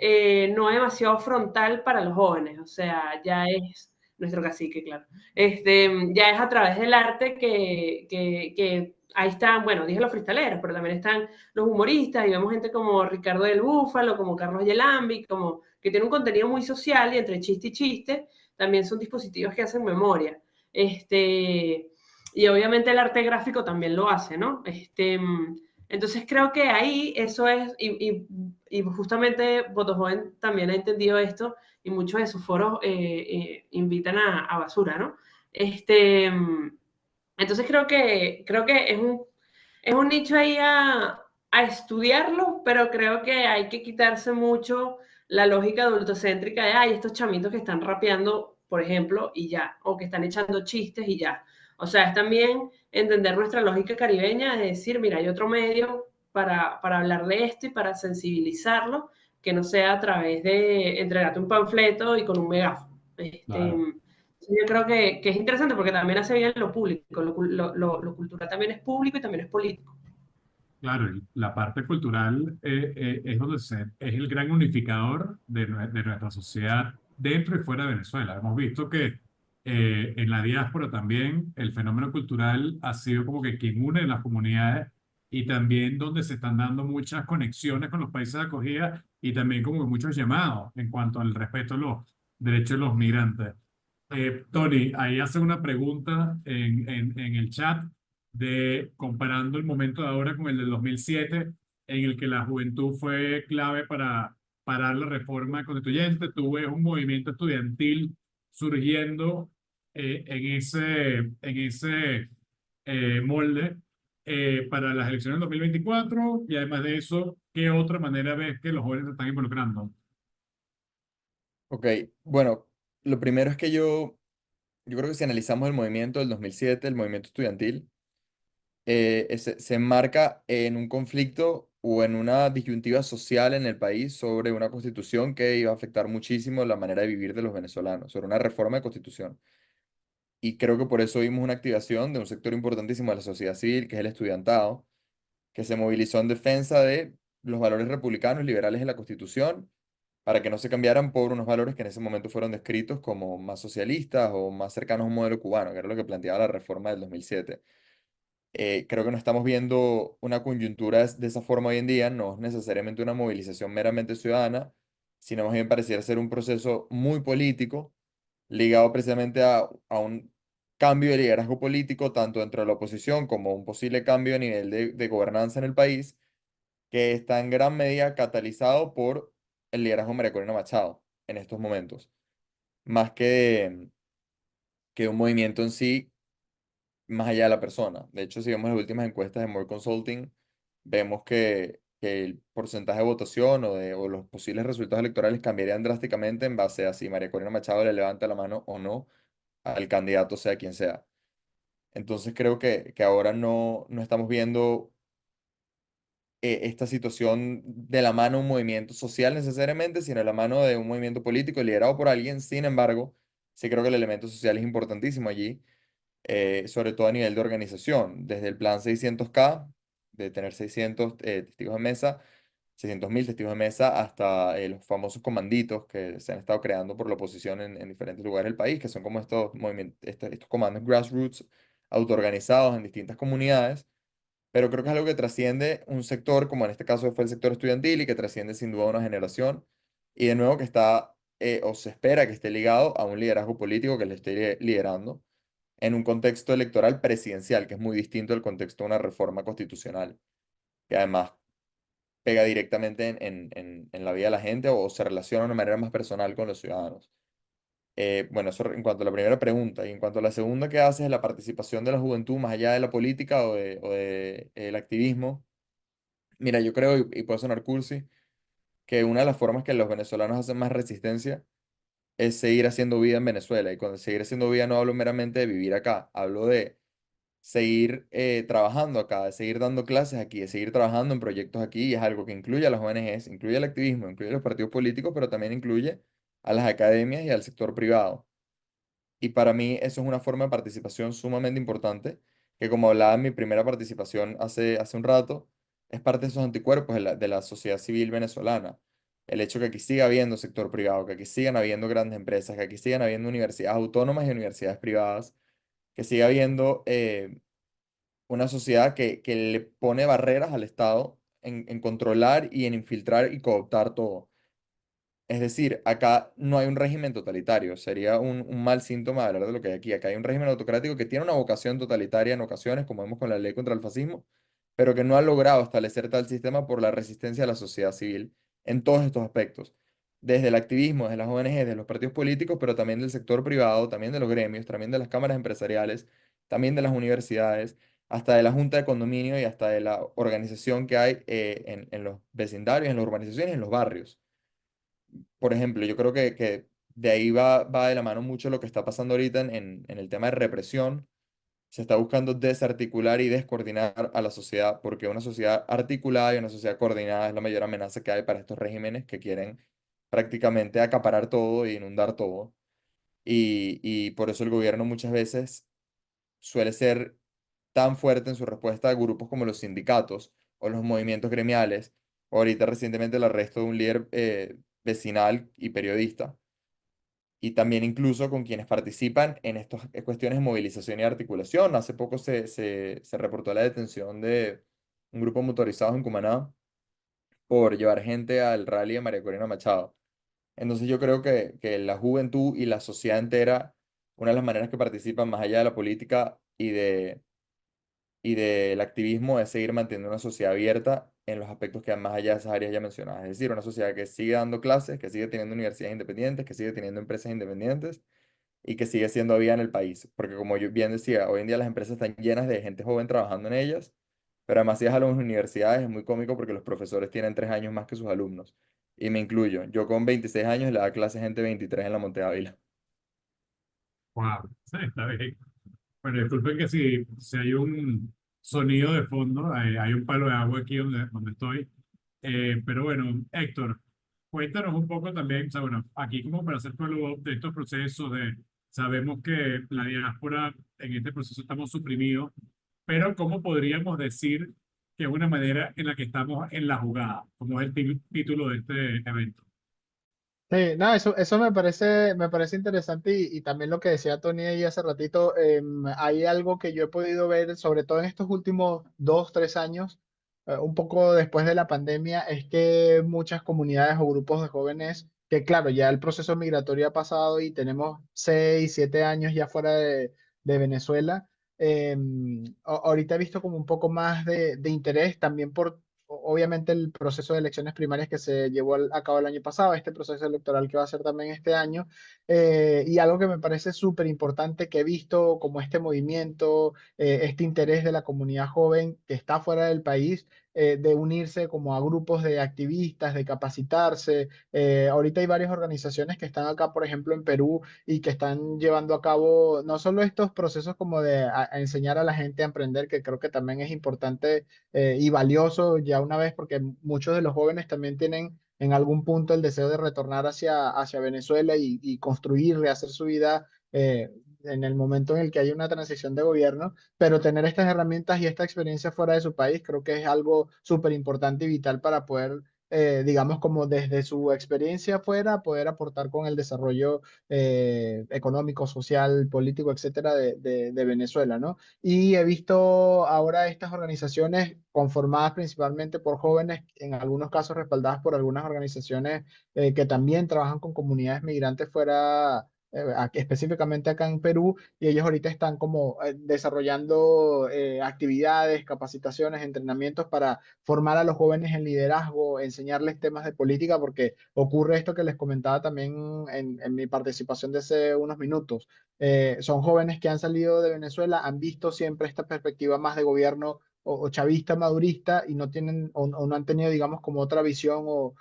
no demasiado frontal para los jóvenes, o sea, ya es nuestro cacique, claro. Ya es a través del arte que ahí están, bueno, dije los freestaleros, pero también están los humoristas y vemos gente como Ricardo del Búfalo, como Carlos Yelambi, como que tiene un contenido muy social y entre chiste y chiste también son dispositivos que hacen memoria. Y obviamente el arte gráfico también lo hace, ¿no? Entonces creo que ahí eso es, y justamente Voto Joven también ha entendido esto, y muchos de sus foros invitan a basura, ¿no? Entonces creo que es un nicho ahí a estudiarlo, pero creo que hay que quitarse mucho la lógica adultocéntrica de, ay, estos chamitos que están rapeando, por ejemplo, y ya, o que están echando chistes y ya. O sea, es también entender nuestra lógica caribeña de decir, mira, hay otro medio para hablar de esto y para sensibilizarlo, que no sea a través de entregarte un panfleto y con un megáfono. Claro. Yo creo que es interesante porque también hace bien lo público, lo cultural también es público y también es político. Claro, y la parte cultural es donde es el gran unificador de nuestra sociedad dentro y fuera de Venezuela. Hemos visto que en la diáspora también el fenómeno cultural ha sido como que quien une las comunidades y también donde se están dando muchas conexiones con los países de acogida y también como que muchos llamados en cuanto al respeto a los derechos de los migrantes. Tony, ahí hace una pregunta en el chat de comparando el momento de ahora con el del 2007, en el que la juventud fue clave para parar la reforma constituyente. Tú ves un movimiento estudiantil surgiendo en ese molde para las elecciones del 2024 y además de eso, ¿qué otra manera ves que los jóvenes se están involucrando? Ok, bueno, lo primero es que yo creo que si analizamos el movimiento del 2007, el movimiento estudiantil, se enmarca en un conflicto o en una disyuntiva social en el país sobre una constitución que iba a afectar muchísimo la manera de vivir de los venezolanos, sobre una reforma de constitución. Y creo que por eso vimos una activación de un sector importantísimo de la sociedad civil, que es el estudiantado, que se movilizó en defensa de los valores republicanos y liberales de la constitución para que no se cambiaran por unos valores que en ese momento fueron descritos como más socialistas o más cercanos a un modelo cubano, que era lo que planteaba la reforma del 2007. Creo que no estamos viendo una coyuntura de esa forma hoy en día, no es necesariamente una movilización meramente ciudadana, sino más bien pareciera ser un proceso muy político, ligado precisamente a un cambio de liderazgo político, tanto dentro de la oposición como un posible cambio a nivel de gobernanza en el país, que está en gran medida catalizado por el liderazgo de María Corina Machado en estos momentos, más que un movimiento en sí más allá de la persona. De hecho, si vemos las últimas encuestas de More Consulting, vemos que el porcentaje de votación o los posibles resultados electorales cambiarían drásticamente en base a si María Corina Machado le levanta la mano o no al candidato, sea quien sea. Entonces creo que ahora no estamos viendo esta situación de la mano de un movimiento social necesariamente, sino de la mano de un movimiento político liderado por alguien. Sin embargo, sí creo que el elemento social es importantísimo allí, sobre todo a nivel de organización, desde el plan 600K, de tener 600 testigos de mesa, 600.000 testigos de mesa, hasta los famosos comanditos que se han estado creando por la oposición en diferentes lugares del país, que son como estos movimientos, estos comandos grassroots autoorganizados en distintas comunidades, pero creo que es algo que trasciende un sector, como en este caso fue el sector estudiantil, y que trasciende sin duda una generación, y de nuevo que está, o se espera que esté ligado a un liderazgo político que le esté liderando en un contexto electoral presidencial, que es muy distinto al contexto de una reforma constitucional, que además pega directamente en la vida de la gente o se relaciona de una manera más personal con los ciudadanos. Bueno, eso en cuanto a la primera pregunta. Y en cuanto a la segunda que haces, la participación de la juventud más allá de la política o de el activismo. Mira, yo creo, y puede sonar cursi, que una de las formas que los venezolanos hacen más resistencia es seguir haciendo vida en Venezuela. Y con seguir haciendo vida no hablo meramente de vivir acá, hablo de seguir trabajando acá, de seguir dando clases aquí, de seguir trabajando en proyectos aquí, y es algo que incluye a las ONGs, incluye el activismo, incluye a los partidos políticos, pero también incluye a las academias y al sector privado. Y para mí eso es una forma de participación sumamente importante, que como hablaba en mi primera participación hace un rato, es parte de esos anticuerpos de la sociedad civil venezolana. El hecho que aquí siga habiendo sector privado, que aquí sigan habiendo grandes empresas, que aquí sigan habiendo universidades autónomas y universidades privadas, que siga habiendo una sociedad que le pone barreras al Estado en controlar y en infiltrar y cooptar todo. Es decir, acá no hay un régimen totalitario, sería un mal síntoma hablar de lo que hay aquí. Acá hay un régimen autocrático que tiene una vocación totalitaria en ocasiones, como vemos con la ley contra el fascismo, pero que no ha logrado establecer tal sistema por la resistencia de la sociedad civil en todos estos aspectos. Desde el activismo, desde las ONG, de los partidos políticos, pero también del sector privado, también de los gremios, también de las cámaras empresariales, también de las universidades, hasta de la junta de condominio y hasta de la organización que hay en los vecindarios, en las urbanizaciones y en los barrios. Por ejemplo, yo creo que de ahí va de la mano mucho lo que está pasando ahorita en el tema de represión. Se está buscando desarticular y descoordinar a la sociedad, porque una sociedad articulada y una sociedad coordinada es la mayor amenaza que hay para estos regímenes que quieren prácticamente acaparar todo e inundar todo. Y por eso el gobierno muchas veces suele ser tan fuerte en su respuesta a grupos como los sindicatos o los movimientos gremiales, o ahorita recientemente el arresto de un líder vecinal y periodista, y también incluso con quienes participan en estas cuestiones de movilización y articulación. Hace poco se reportó la detención de un grupo motorizado en Cumaná por llevar gente al rally de María Corina Machado. Entonces yo creo que la juventud y la sociedad entera, una de las maneras que participan más allá de la política y del activismo es seguir manteniendo una sociedad abierta en los aspectos que van más allá de esas áreas ya mencionadas. Es decir, una sociedad que sigue dando clases, que sigue teniendo universidades independientes, que sigue teniendo empresas independientes y que sigue siendo viva en el país. Porque como yo bien decía, hoy en día las empresas están llenas de gente joven trabajando en ellas, pero además si vas a las universidades es muy cómico porque los profesores tienen 3 años más que sus alumnos. Y me incluyo. Yo con 26 años le da clase a gente de 23 en la Monte Ávila. Wow, está bien. Bueno, disculpen que si hay un sonido de fondo, hay un palo de agua aquí donde estoy. Pero bueno, Héctor, cuéntanos un poco también, o sea, bueno, aquí como para hacer follow-up de estos procesos sabemos que la diáspora en este proceso estamos suprimidos, pero ¿cómo podríamos decir que es una manera en la que estamos en la jugada, como es el título de este evento? Sí, no, eso me parece interesante y también lo que decía Tony ahí hace ratito, hay algo que yo he podido ver, sobre todo en estos últimos 2, 3 años, un poco después de la pandemia, es que muchas comunidades o grupos de jóvenes, que claro, ya el proceso migratorio ha pasado y tenemos 6, 7 años ya fuera de Venezuela, ahorita he visto como un poco más de interés también por obviamente el proceso de elecciones primarias que se llevó a cabo el año pasado, este proceso electoral que va a ser también este año, y algo que me parece súper importante que he visto como este movimiento, este interés de la comunidad joven que está fuera del país, de unirse como a grupos de activistas, de capacitarse. Ahorita hay varias organizaciones que están acá, por ejemplo, en Perú y que están llevando a cabo no solo estos procesos como de a enseñar a la gente a emprender, que creo que también es importante y valioso ya una vez, porque muchos de los jóvenes también tienen en algún punto el deseo de retornar hacia Venezuela y construir, rehacer su vida en el momento en el que hay una transición de gobierno, pero tener estas herramientas y esta experiencia fuera de su país creo que es algo súper importante y vital para poder, digamos, como desde su experiencia afuera, poder aportar con el desarrollo económico, social, político, etcétera, de Venezuela, ¿no? Y he visto ahora estas organizaciones conformadas principalmente por jóvenes, en algunos casos respaldadas por algunas organizaciones que también trabajan con comunidades migrantes fuera, específicamente acá en Perú, y ellos ahorita están como desarrollando actividades, capacitaciones, entrenamientos para formar a los jóvenes en liderazgo, enseñarles temas de política, porque ocurre esto que les comentaba también en mi participación de hace unos minutos. Son jóvenes que han salido de Venezuela, han visto siempre esta perspectiva más de gobierno o chavista, madurista, y no tienen o no han tenido, digamos, como otra visión o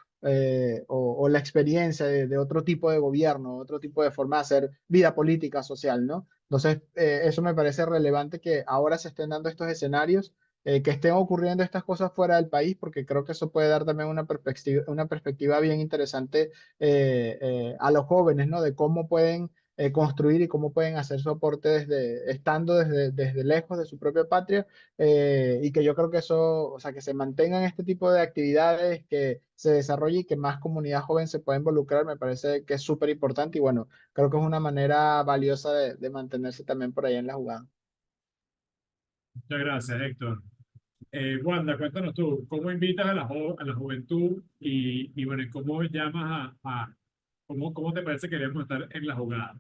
la experiencia de otro tipo de gobierno, otro tipo de forma de hacer vida política, social, ¿no? Entonces, eso me parece relevante que ahora se estén dando estos escenarios, que estén ocurriendo estas cosas fuera del país, porque creo que eso puede dar también una perspectiva bien interesante a los jóvenes, ¿no? De cómo pueden construir y cómo pueden hacer su aporte estando desde lejos de su propia patria, y que yo creo que eso, o sea, que se mantengan este tipo de actividades, que se desarrolle y que más comunidad joven se pueda involucrar, me parece que es súper importante y bueno, creo que es una manera valiosa de mantenerse también por ahí en la jugada. Muchas gracias, Héctor. Wanda, cuéntanos tú, ¿cómo invitas a a la juventud y bueno, y cómo llamas cómo te parece que debemos estar en la jugada?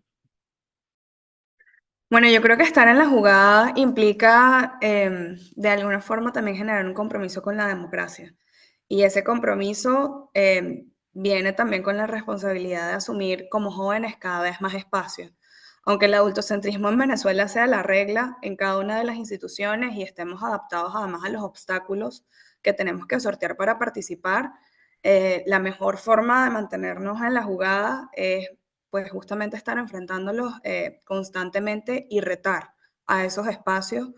Bueno, yo creo que estar en la jugada implica de alguna forma también generar un compromiso con la democracia. Y ese compromiso viene también con la responsabilidad de asumir como jóvenes cada vez más espacios. Aunque el adultocentrismo en Venezuela sea la regla en cada una de las instituciones y estemos adaptados además a los obstáculos que tenemos que sortear para participar, la mejor forma de mantenernos en la jugada es pues justamente estar enfrentándolos constantemente y retar a esos espacios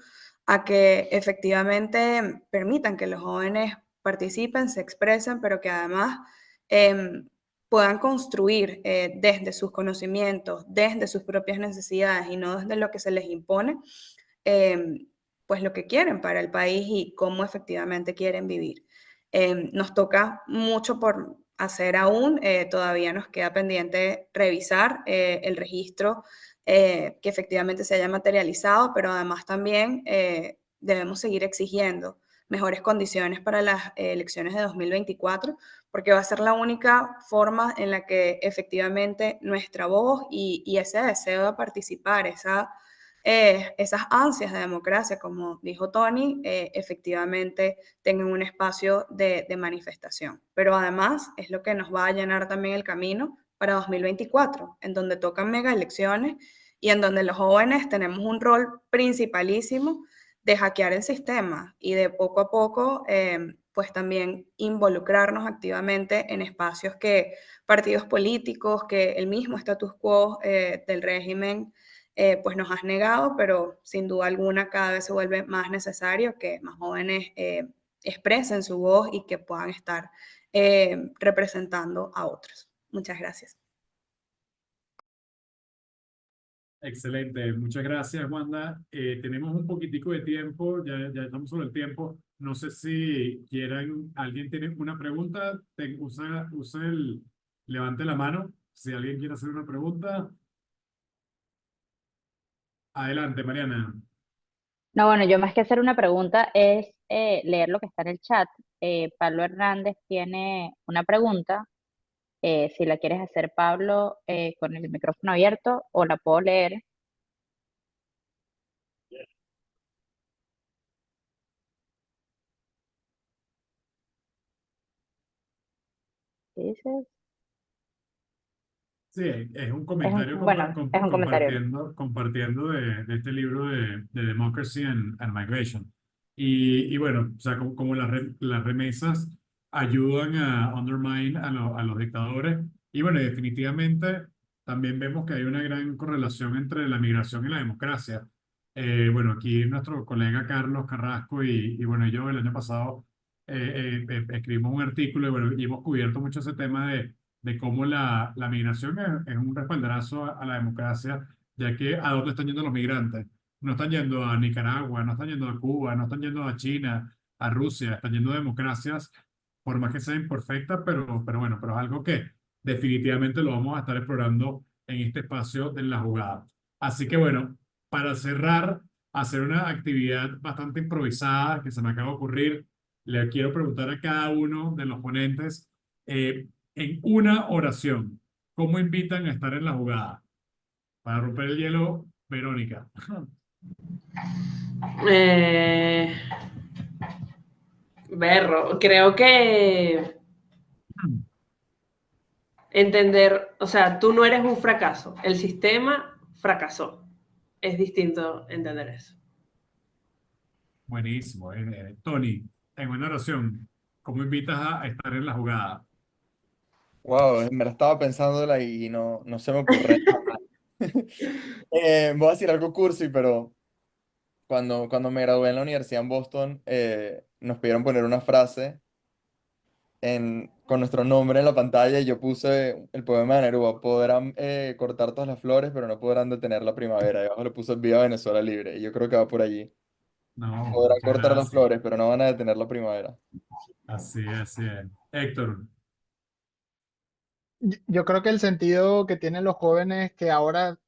a que efectivamente permitan que los jóvenes participen, se expresen, pero que además eh, puedan construir desde sus conocimientos, desde sus propias necesidades y no desde lo que se les impone, eh, pues lo que quieren para el país y cómo efectivamente quieren vivir. Nos toca mucho por hacer aún, todavía nos queda pendiente revisar el registro que efectivamente se haya materializado, pero además también debemos seguir exigiendo mejores condiciones para las elecciones de 2024, porque va a ser la única forma en la que efectivamente nuestra voz y ese deseo de participar, esas ansias de democracia, como dijo Tony, efectivamente tengan un espacio de manifestación. Pero además es lo que nos va a llenar también el camino para 2024, en donde tocan mega elecciones y en donde los jóvenes tenemos un rol principalísimo de hackear el sistema y de poco a poco, pues también involucrarnos activamente en espacios que partidos políticos, que el mismo status quo del régimen pues nos has negado, pero sin duda alguna cada vez se vuelve más necesario que más jóvenes expresen su voz y que puedan estar representando a otros. Muchas gracias. Excelente, muchas gracias, Wanda. Tenemos un poquitico de tiempo, ya estamos sobre el tiempo. No sé si alguien tiene una pregunta, usa levante la mano si alguien quiere hacer una pregunta. Adelante, Mariana. No, bueno, yo más que hacer una pregunta es leer lo que está en el chat. Pablo Hernández tiene una pregunta. Si la quieres hacer, Pablo, con el micrófono abierto, o la puedo leer. ¿Qué dices? Sí, es un comentario Bueno, es un comentario. compartiendo de este libro de Democracy and Migration. Y bueno, o sea, como las remesas ayudan a undermine a los dictadores. Y bueno, definitivamente también vemos que hay una gran correlación entre la migración y la democracia. Bueno, aquí nuestro colega Carlos Carrasco y bueno, yo el año pasado escribimos un artículo y bueno, y hemos cubierto mucho ese tema de cómo la migración es un respaldarazo a la democracia, ya que ¿a dónde están yendo los migrantes? No están yendo a Nicaragua, no están yendo a Cuba, no están yendo a China, a Rusia, están yendo a democracias, por más que sean imperfectas, pero bueno, pero es algo que definitivamente lo vamos a estar explorando en este espacio de la jugada. Así que bueno, para cerrar, hacer una actividad bastante improvisada que se me acaba de ocurrir, le quiero preguntar a cada uno de los ponentes, eh, en una oración, ¿cómo invitan a estar en la jugada? Para romper el hielo, Verónica. Eh, Berro, creo que entender, o sea, tú no eres un fracaso, el sistema fracasó. Es distinto entender eso. Buenísimo. Tony, en una oración, ¿cómo invitas a estar en la jugada? Wow, me la estaba pensándola y no se me ocurre nada. Voy a decir algo cursi, pero cuando me gradué en la universidad en Boston, nos pidieron poner una frase con nuestro nombre en la pantalla y yo puse el poema de Neruda: podrán cortar todas las flores, pero no podrán detener la primavera. Y abajo le puse Viva Venezuela libre. Y yo creo que va por allí. No, Podrán muchas cortar las gracias. flores, pero no van a detener la primavera. Así es, así es. Héctor, Yo creo que el sentido que tienen los jóvenes que ahora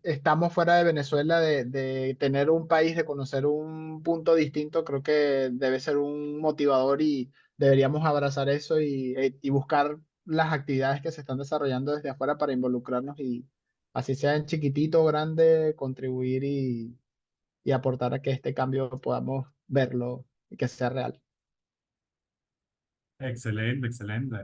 estamos fuera de Venezuela, de tener un país, de conocer un punto distinto, creo que debe ser un motivador y deberíamos abrazar eso y buscar las actividades que se están desarrollando desde afuera para involucrarnos y así sea en chiquitito o grande, contribuir y aportar a que este cambio podamos verlo y que sea real. excelente, excelente.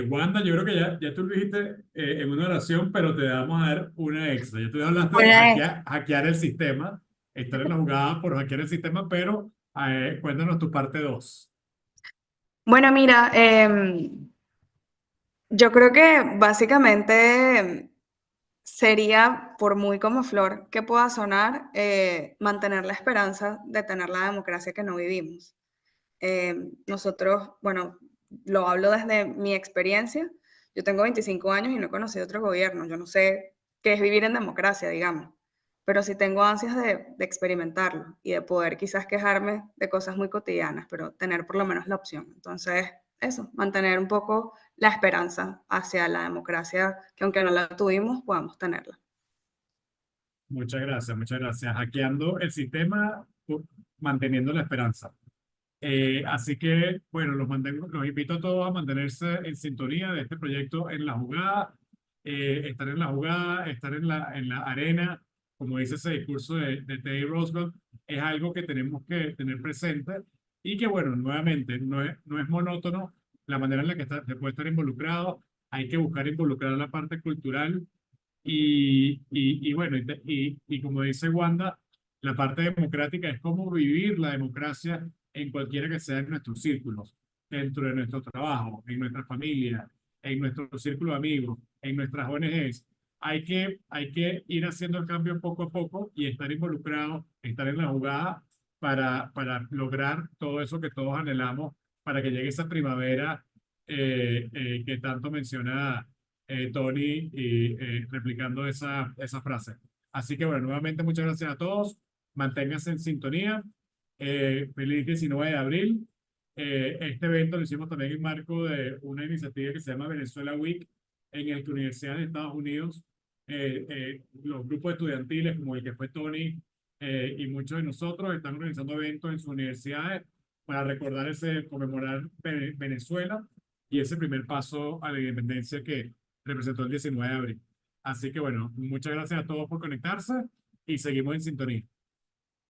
Wanda, yo creo que ya tú lo dijiste en una oración, pero te vamos a dar una extra. Ya tú hablaste de Una vez. hackear el sistema, estar en la jugada por hackear el sistema, pero cuéntanos tu parte 2. Bueno, mira, yo creo que básicamente sería, por muy como flor que pueda sonar, mantener la esperanza de tener la democracia que no vivimos. Nosotros, bueno, lo hablo desde mi experiencia. Yo tengo 25 años y no he conocido otro gobierno. Yo no sé qué es vivir en democracia, digamos, pero sí tengo ansias de experimentarlo y de poder quizás quejarme de cosas muy cotidianas, pero tener por lo menos la opción. Entonces, eso, mantener un poco la esperanza hacia la democracia, que aunque no la tuvimos, podamos tenerla. Muchas gracias, muchas gracias. Hackeando el sistema, manteniendo la esperanza. Así que, bueno, los invito a todos a mantenerse en sintonía de este proyecto en la jugada, estar en la jugada, estar en la arena, como dice ese discurso de Teddy Roosevelt, es algo que tenemos que tener presente y que, bueno, nuevamente, no es monótono la manera en la que se puede estar involucrado, hay que buscar involucrar la parte cultural y bueno, y como dice Wanda, la parte democrática es cómo vivir la democracia en cualquiera que sea de nuestros círculos, dentro de nuestro trabajo, en nuestra familia, en nuestro círculo de amigos, en nuestras ONGs. Hay que ir haciendo el cambio poco a poco y estar involucrados, estar en la jugada para lograr todo eso que todos anhelamos, para que llegue esa primavera que tanto menciona Tony, y replicando esa frase. Así que bueno, nuevamente muchas gracias a todos. Manténganse en sintonía. Feliz 19 de abril. Este evento lo hicimos también en marco de una iniciativa que se llama Venezuela Week, en el que universidades de Estados Unidos, los grupos estudiantiles como el que fue Tony y muchos de nosotros están organizando eventos en sus universidades para recordar conmemorar Venezuela y ese primer paso a la independencia que representó el 19 de abril. Así que bueno, muchas gracias a todos por conectarse y seguimos en sintonía.